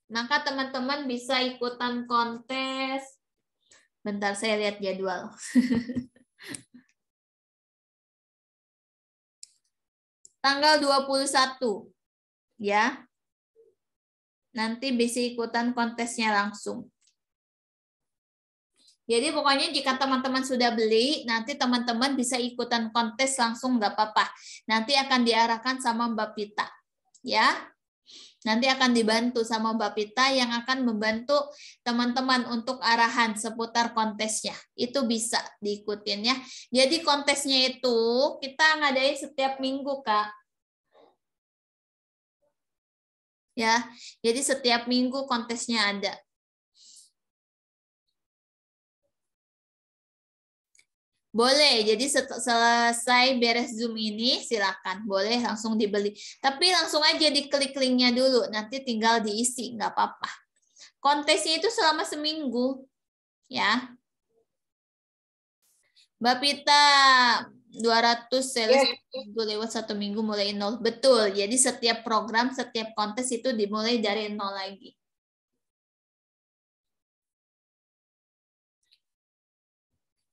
maka teman-teman bisa ikutan kontes. Bentar saya lihat jadwal. Tanggal 21 ya. Nanti bisa ikutan kontesnya langsung. Jadi pokoknya jika teman-teman sudah beli, nanti teman-teman bisa ikutan kontes langsung nggak apa-apa. Nanti akan diarahkan sama Mbak Pita. Ya, nanti akan dibantu sama Mbak Pita yang akan membantu teman-teman untuk arahan seputar kontesnya. Itu bisa diikutin ya. Jadi kontesnya itu kita ngadain setiap minggu, Kak. Ya, jadi setiap minggu kontesnya ada. Boleh, jadi selesai beres Zoom ini, silakan. Boleh langsung dibeli. Tapi langsung aja diklik linknya dulu, nanti tinggal diisi, nggak apa-apa. Kontesnya itu selama seminggu. Ya. Mbak Pita, 200 sales minggu lewat 1 minggu mulai 0. Betul, jadi setiap program, setiap kontes itu dimulai dari 0 lagi.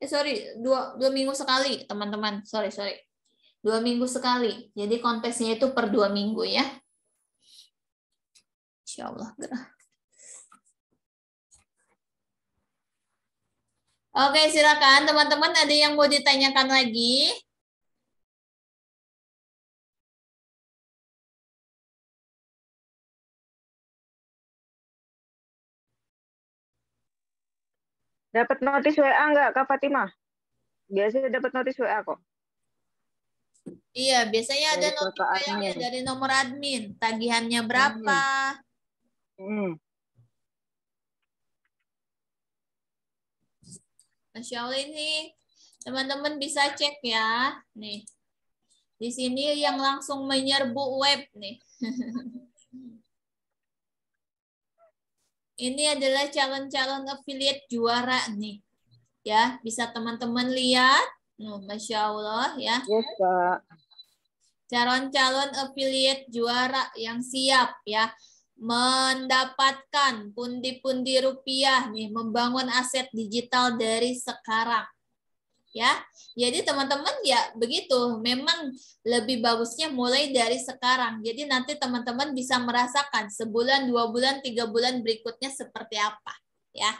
Sorry, dua minggu sekali, teman-teman. Sorry. 2 minggu sekali. Jadi kontesnya itu per 2 minggu ya. Insya Allah gerah. Oke, silakan teman-teman. Ada yang mau ditanyakan lagi? Dapat notis WA nggak, Kak Fatimah? Biasanya dapat notis WA kok. Iya, biasanya ada Dari notif kakak WA-nya admin. dari nomor admin. Tagihannya berapa? Masya Allah ini teman-teman bisa cek ya. Nih, di sini yang langsung menyerbu web nih. Ini adalah calon-calon affiliate juara nih. Ya, bisa teman-teman lihat. Masya Allah ya. Yes, Kak. Calon-calon affiliate juara yang siap ya mendapatkan pundi-pundi rupiah nih, membangun aset digital dari sekarang. Ya, jadi teman-teman ya begitu. Memang lebih bagusnya mulai dari sekarang. Jadi nanti teman-teman bisa merasakan sebulan, 2 bulan, 3 bulan berikutnya seperti apa. Ya,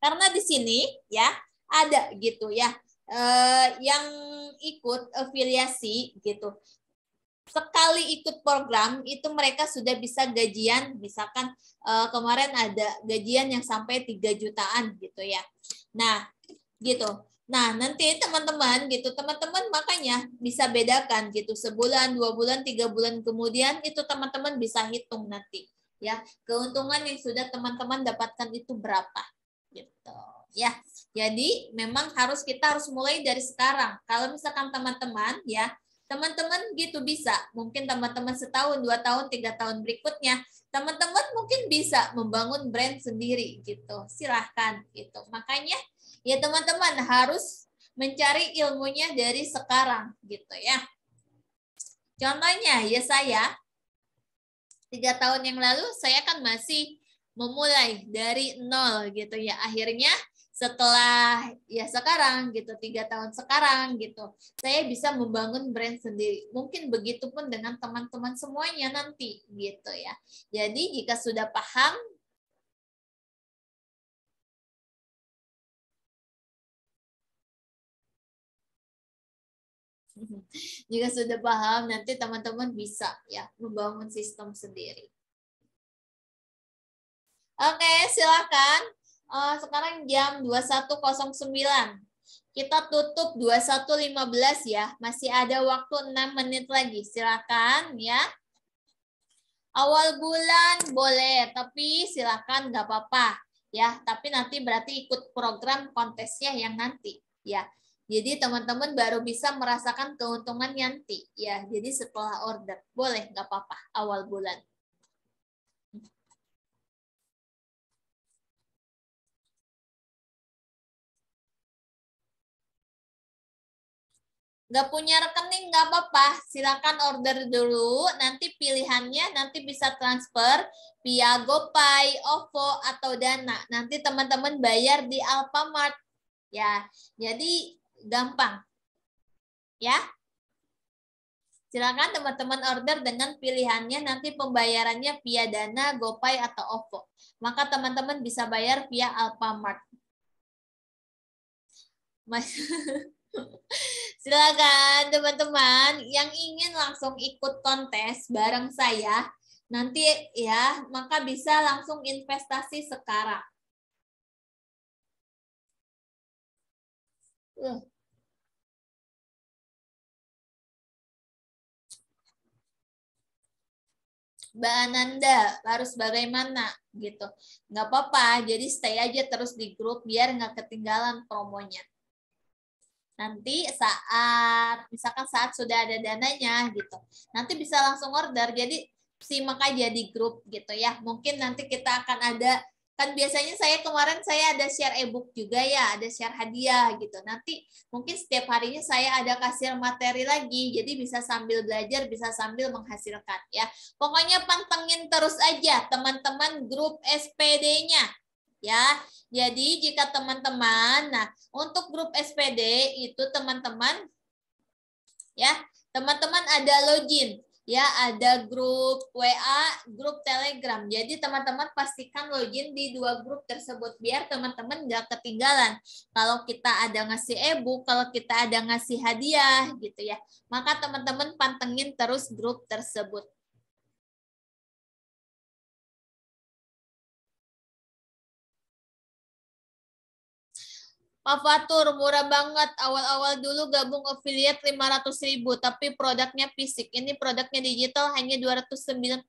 karena di sini ya ada gitu ya yang ikut afiliasi gitu. Sekali ikut program itu mereka sudah bisa gajian, misalkan kemarin ada gajian yang sampai 3 jutaan gitu ya. Nah, gitu. Nah, nanti teman-teman gitu, teman-teman makanya bisa bedakan gitu, sebulan, 2 bulan, 3 bulan kemudian itu teman-teman bisa hitung nanti ya, keuntungan yang sudah teman-teman dapatkan itu berapa gitu ya. Jadi memang kita harus mulai dari sekarang. Kalau misalkan teman-teman ya, teman-teman gitu bisa, mungkin teman-teman setahun, 2 tahun, 3 tahun berikutnya teman-teman mungkin bisa membangun brand sendiri gitu. Silahkan gitu. Makanya ya teman-teman harus mencari ilmunya dari sekarang gitu ya. Contohnya ya saya 3 tahun yang lalu saya kan masih memulai dari nol gitu ya. Akhirnya setelah ya sekarang gitu 3 tahun sekarang gitu saya bisa membangun brand sendiri. Mungkin begitu pun dengan teman-teman semuanya nanti gitu ya. Jadi jika sudah paham jika sudah paham, nanti teman-teman bisa ya membangun sistem sendiri. Oke, silakan. Sekarang jam 21.09. Kita tutup 21.15 ya. Masih ada waktu 6 menit lagi. Silakan ya. Awal bulan boleh, tapi silakan nggak apa-apa ya. Tapi nanti berarti ikut program kontesnya yang nanti ya. Jadi teman-teman baru bisa merasakan keuntungan nanti ya. Jadi setelah order boleh nggak apa-apa awal bulan. Nggak punya rekening nggak apa-apa, silakan order dulu. Nanti pilihannya nanti bisa transfer via GoPay, OVO atau Dana. Nanti teman-teman bayar di Alfamart ya. Jadi gampang ya. Silakan teman-teman order dengan pilihannya, nanti pembayarannya via Dana, GoPay atau OVO. Maka teman-teman bisa bayar via Alfamart. Mas silakan teman-teman yang ingin langsung ikut kontes bareng saya nanti ya, maka bisa langsung investasi sekarang. Mbak Ananda harus bagaimana gitu. Nggak apa-apa, jadi stay aja terus di grup biar nggak ketinggalan promonya. Nanti misalkan saat sudah ada dananya gitu, nanti bisa langsung order. Jadi simak aja di grup gitu ya. Mungkin nanti kita akan ada, kan biasanya kemarin saya ada share ebook juga ya, ada share hadiah gitu. Nanti mungkin setiap harinya saya ada kasih materi lagi, jadi bisa sambil belajar, bisa sambil menghasilkan ya. Pokoknya pantengin terus aja teman-teman grup SPD-nya ya. Jadi jika teman-teman, nah untuk grup SPD itu teman-teman ya, teman-teman ada login ya, ada grup WA, grup Telegram. Jadi teman-teman pastikan login di 2 grup tersebut biar teman-teman nggak ketinggalan. Kalau kita ada ngasih ebook, kalau kita ada ngasih hadiah gitu ya, maka teman-teman pantengin terus grup tersebut. Pak Fatur, murah banget. Awal-awal dulu gabung affiliate 500.000, tapi produknya fisik. Ini produknya digital hanya 299.000,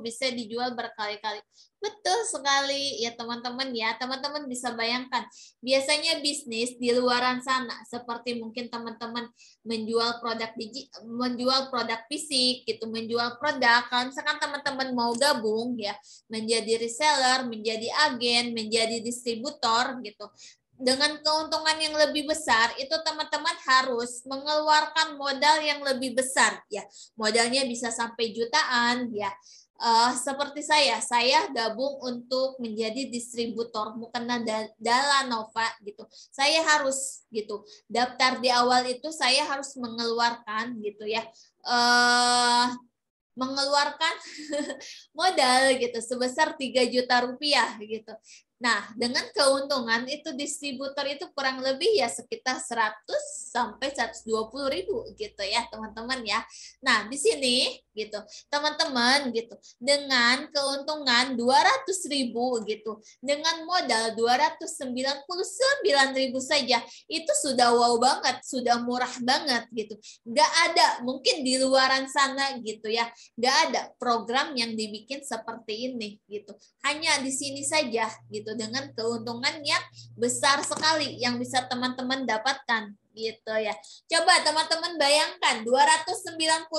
bisa dijual berkali-kali. Betul sekali ya teman-teman ya. Teman-teman bisa bayangkan. Biasanya bisnis di luaran sana, seperti mungkin teman-teman menjual produk fisik gitu, menjual produk. Kalau misalkan teman-teman mau gabung ya, menjadi reseller, menjadi agen, menjadi distributor gitu, dengan keuntungan yang lebih besar, itu teman-teman harus mengeluarkan modal yang lebih besar ya. Modalnya bisa sampai jutaan ya. Seperti saya gabung untuk menjadi distributor mukena Dalanova gitu. Saya harus gitu. Daftar di awal itu saya harus mengeluarkan gitu ya. Mengeluarkan modal gitu sebesar 3 juta rupiah gitu. Nah, dengan keuntungan itu distributor itu kurang lebih ya sekitar 100 sampai 120.000 gitu ya, teman-teman ya. Nah, di sini gitu, teman-teman gitu, dengan keuntungan 200.000 gitu, dengan modal 299.000 saja, itu sudah wow banget, sudah murah banget gitu. Nggak ada mungkin di luaran sana gitu ya, nggak ada program yang dibikin seperti ini gitu. Hanya di sini saja gitu dengan keuntungan yang besar sekali yang bisa teman-teman dapatkan gitu ya. Coba teman-teman bayangkan 299.000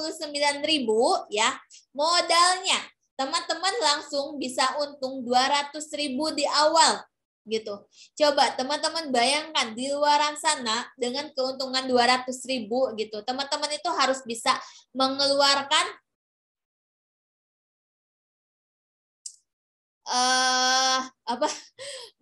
ya modalnya. Teman-teman langsung bisa untung 200.000 di awal gitu. Coba teman-teman bayangkan di luaran sana dengan keuntungan 200.000 gitu. Teman-teman itu harus bisa mengeluarkan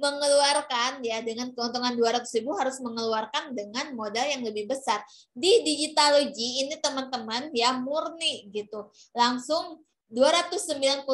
mengeluarkan ya dengan keuntungan 200.000 harus mengeluarkan dengan modal yang lebih besar. Di Digitalogy ini teman-teman ya murni gitu. Langsung 299.000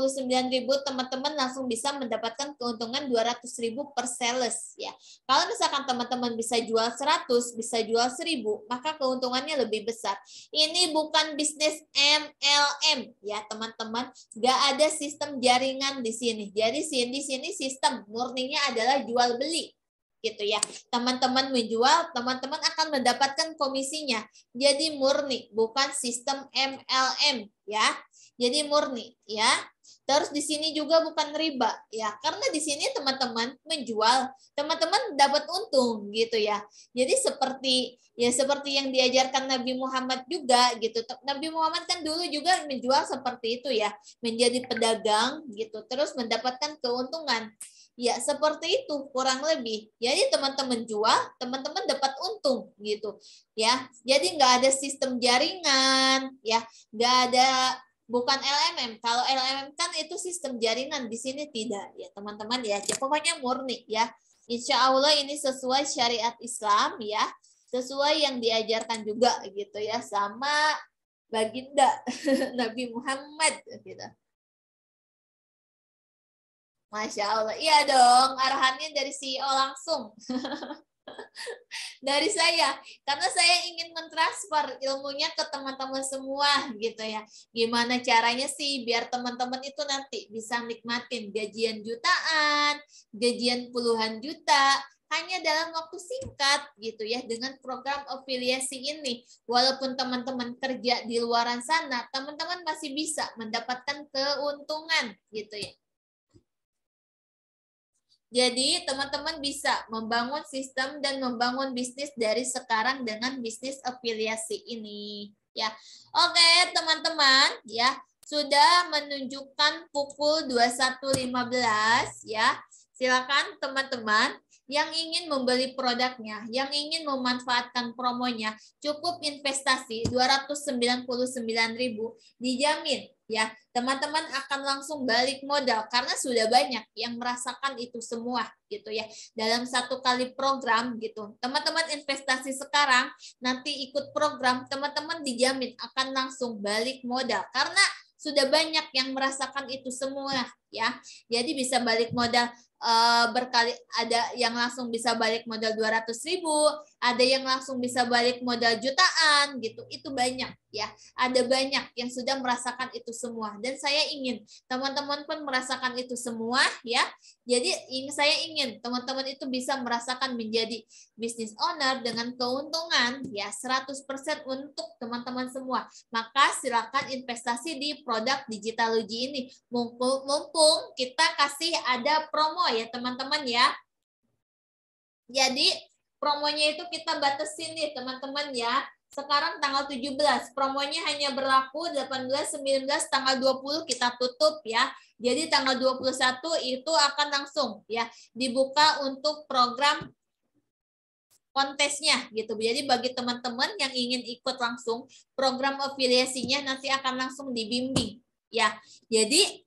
teman-teman langsung bisa mendapatkan keuntungan 200.000 per sales ya. Kalau misalkan teman-teman bisa jual 100, bisa jual 1.000, maka keuntungannya lebih besar. Ini bukan bisnis MLM ya teman-teman. Nggak ada sistem jaringan di sini. Jadi di sini sistem murninya adalah jual beli gitu ya. Teman-teman menjual, teman-teman akan mendapatkan komisinya. Jadi murni, bukan sistem MLM ya. Jadi murni ya. Terus di sini juga bukan riba ya. Karena di sini teman-teman menjual, teman-teman dapat untung gitu ya. Jadi seperti yang diajarkan Nabi Muhammad juga gitu. Nabi Muhammad kan dulu juga menjual seperti itu ya, menjadi pedagang gitu, terus mendapatkan keuntungan. Ya, seperti itu kurang lebih. Jadi teman-teman jual, teman-teman dapat untung gitu. Ya. Jadi nggak ada sistem jaringan, ya. Nggak ada, bukan LMM. Kalau LMM kan itu sistem jaringan, di sini tidak ya, teman-teman ya. Pokoknya murni ya. Insya Allah ini sesuai syariat Islam ya, sesuai yang diajarkan juga gitu ya sama baginda Nabi Muhammad gitu. Masya Allah. Iya dong, arahannya dari CEO langsung. dari saya, karena saya ingin mentransfer ilmunya ke teman-teman semua gitu ya. Gimana caranya sih biar teman-teman itu nanti bisa nikmatin gajian jutaan, gajian puluhan juta hanya dalam waktu singkat gitu ya, dengan program afiliasi ini. Walaupun teman-teman kerja di luaran sana, teman-teman masih bisa mendapatkan keuntungan gitu ya. Jadi teman-teman bisa membangun sistem dan membangun bisnis dari sekarang dengan bisnis afiliasi ini. Ya, oke teman-teman, ya sudah menunjukkan pukul 21.15 ya. Silakan teman-teman yang ingin membeli produknya, yang ingin memanfaatkan promonya, cukup investasi 299.000 dijamin ya. Teman-teman akan langsung balik modal karena sudah banyak yang merasakan itu semua gitu ya. Dalam satu kali program gitu. Teman-teman investasi sekarang, nanti ikut program, teman-teman dijamin akan langsung balik modal karena sudah banyak yang merasakan itu semua ya. Jadi bisa balik modal berkali, ada yang langsung bisa balik modal 200.000, ada yang langsung bisa balik modal jutaan gitu. Itu banyak ya. Ada banyak yang sudah merasakan itu semua dan saya ingin teman-teman pun merasakan itu semua ya. Jadi saya ingin teman-teman itu bisa merasakan menjadi business owner dengan keuntungan ya 100% untuk teman-teman semua. Maka silakan investasi di produk Digitalogy ini. Mumpung kita kasih ada promo ya teman-teman ya. Jadi promonya itu kita batasin nih teman-teman ya. Sekarang tanggal 17, promonya hanya berlaku 18, 19, tanggal 20 kita tutup ya. Jadi tanggal 21 itu akan langsung ya dibuka untuk program kontesnya gitu. Jadi bagi teman-teman yang ingin ikut langsung program afiliasinya nanti akan langsung dibimbing ya. Jadi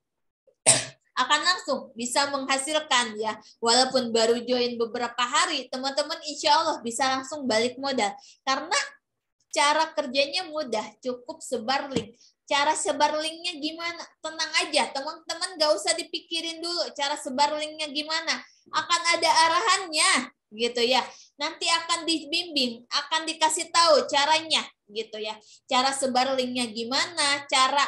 akan langsung bisa menghasilkan ya. Walaupun baru join beberapa hari, teman-teman insya Allah bisa langsung balik modal. Karena cara kerjanya mudah, cukup sebar link. Cara sebar linknya gimana? Tenang aja, teman-teman gak usah dipikirin dulu cara sebar linknya gimana. Akan ada arahannya gitu ya. Nanti akan dibimbing, akan dikasih tahu caranya gitu ya. Cara sebar linknya gimana, cara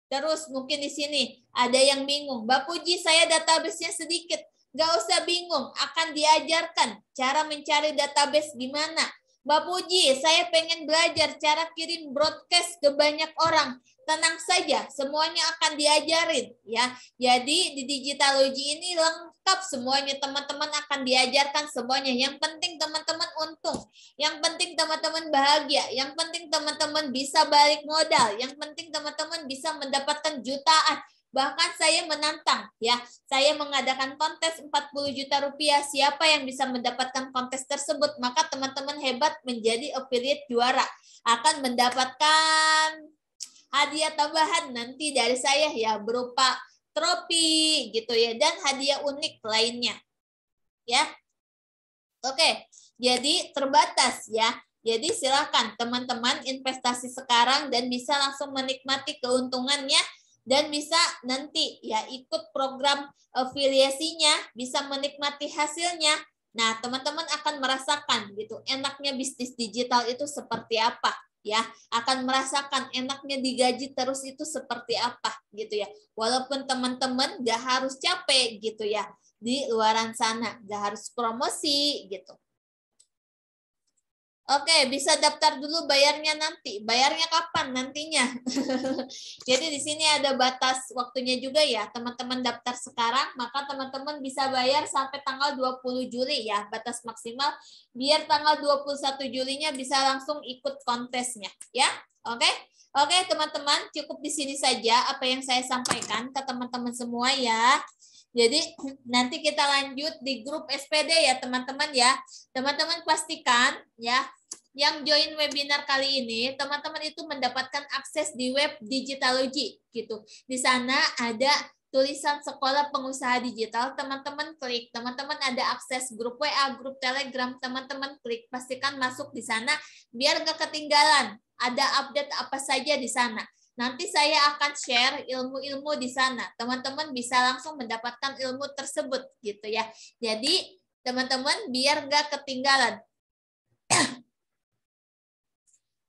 terus mungkin di sini ada yang bingung. Mbak Puji, saya database-nya sedikit. Gak usah bingung, akan diajarkan cara mencari database gimana. Mbak Puji, saya pengen belajar cara kirim broadcast ke banyak orang. Tenang saja, semuanya akan diajarin ya. Jadi di Digitalogy ini lengkap semuanya, teman-teman akan diajarkan semuanya. Yang penting teman-teman untung, yang penting teman-teman bahagia, yang penting teman-teman bisa balik modal, yang penting teman-teman bisa mendapatkan jutaan. Bahkan saya menantang ya, saya mengadakan kontes 40 juta rupiah. Siapa yang bisa mendapatkan kontes tersebut, maka teman-teman hebat menjadi affiliate juara akan mendapatkan hadiah tambahan nanti dari saya ya berupa trofi gitu ya dan hadiah unik lainnya. Ya. Oke, jadi terbatas ya. Jadi silakan teman-teman investasi sekarang dan bisa langsung menikmati keuntungannya dan bisa nanti ya ikut program afiliasinya, bisa menikmati hasilnya. Nah, teman-teman akan merasakan gitu enaknya bisnis digital itu seperti apa ya, akan merasakan enaknya digaji terus itu seperti apa gitu ya. Walaupun teman-teman gak harus capek gitu ya di luaran sana, gak harus promosi gitu. Oke, bisa daftar dulu bayarnya nanti. Bayarnya kapan nantinya? Jadi di sini ada batas waktunya juga ya. Teman-teman daftar sekarang, maka teman-teman bisa bayar sampai tanggal 20 Juli ya. Batas maksimal biar tanggal 21 Julinya bisa langsung ikut kontesnya ya. Oke? Oke, teman-teman, cukup di sini saja apa yang saya sampaikan ke teman-teman semua ya. Jadi nanti kita lanjut di grup SPD ya teman-teman ya. Teman-teman pastikan ya yang join webinar kali ini teman-teman itu mendapatkan akses di web Digitalogy gitu. Di sana ada tulisan Sekolah Pengusaha Digital, teman-teman klik. Teman-teman ada akses grup WA, grup Telegram, teman-teman klik. Pastikan masuk di sana biar nggak ketinggalan. Ada update apa saja di sana. Nanti saya akan share ilmu-ilmu di sana. Teman-teman bisa langsung mendapatkan ilmu tersebut gitu ya. Jadi teman-teman, biar nggak ketinggalan.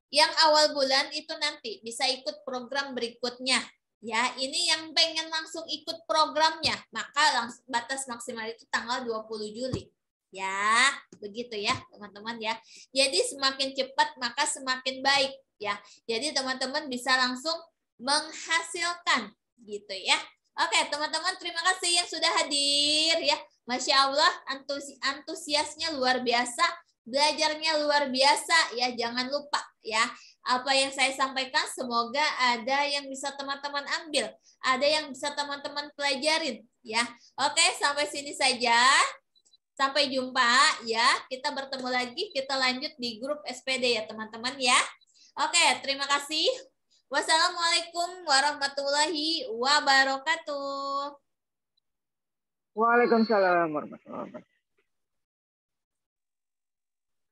Yang awal bulan itu nanti bisa ikut program berikutnya. Ya, ini yang pengen langsung ikut programnya, maka batas maksimal itu tanggal 20 Juli. Ya, begitu ya, teman-teman ya. Jadi semakin cepat maka semakin baik ya. Jadi teman-teman bisa langsung menghasilkan gitu ya. Oke, teman-teman, terima kasih yang sudah hadir ya. Masya Allah, antusiasnya luar biasa, belajarnya luar biasa ya. Jangan lupa ya, apa yang saya sampaikan semoga ada yang bisa teman-teman ambil, ada yang bisa teman-teman pelajarin ya. Oke, sampai sini saja. Sampai jumpa ya. Kita bertemu lagi, kita lanjut di grup SPD ya teman-teman ya. Oke, terima kasih. Wassalamualaikum warahmatullahi wabarakatuh. Waalaikumsalam warahmatullahi wabarakatuh.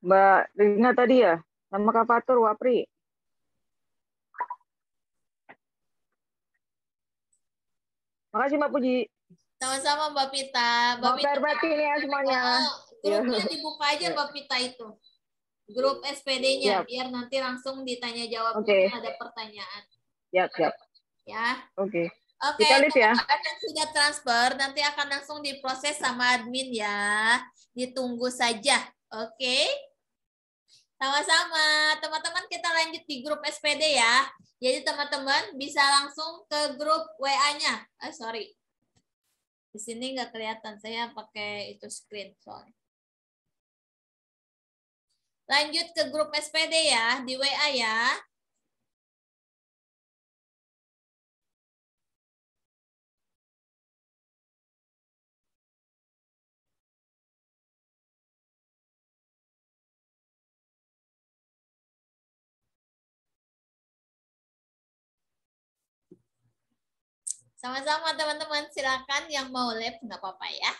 Mbak Rina tadi ya, sama Kak Fatur, Wapri. Makasih Mbak Puji. Sama-sama Mbak Pita. Mbak Perbati nih ya semuanya. Grupnya dibuka aja Mbak Pita itu. Grup SPD-nya, biar nanti langsung ditanya jawab. Ada pertanyaan. Siap. Ya. Oke. Oke, Kita lihat ya. yang sudah transfer nanti akan langsung diproses sama admin ya. Ditunggu saja. Oke. Sama-sama. Teman-teman kita lanjut di grup SPD ya. Jadi teman-teman bisa langsung ke grup WA-nya. Sorry. Di sini nggak kelihatan. Saya pakai itu screen soalnya. Lanjut ke grup SPD ya, di WA ya. Sama-sama teman-teman, silakan yang mau live nggak apa-apa ya.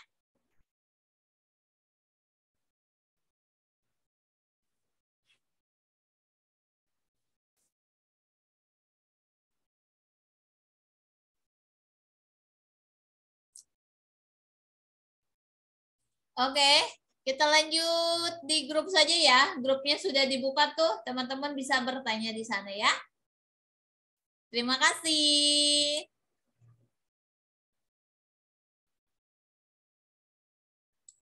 Oke, kita lanjut di grup saja ya. Grupnya sudah dibuka tuh, teman-teman bisa bertanya di sana ya. Terima kasih.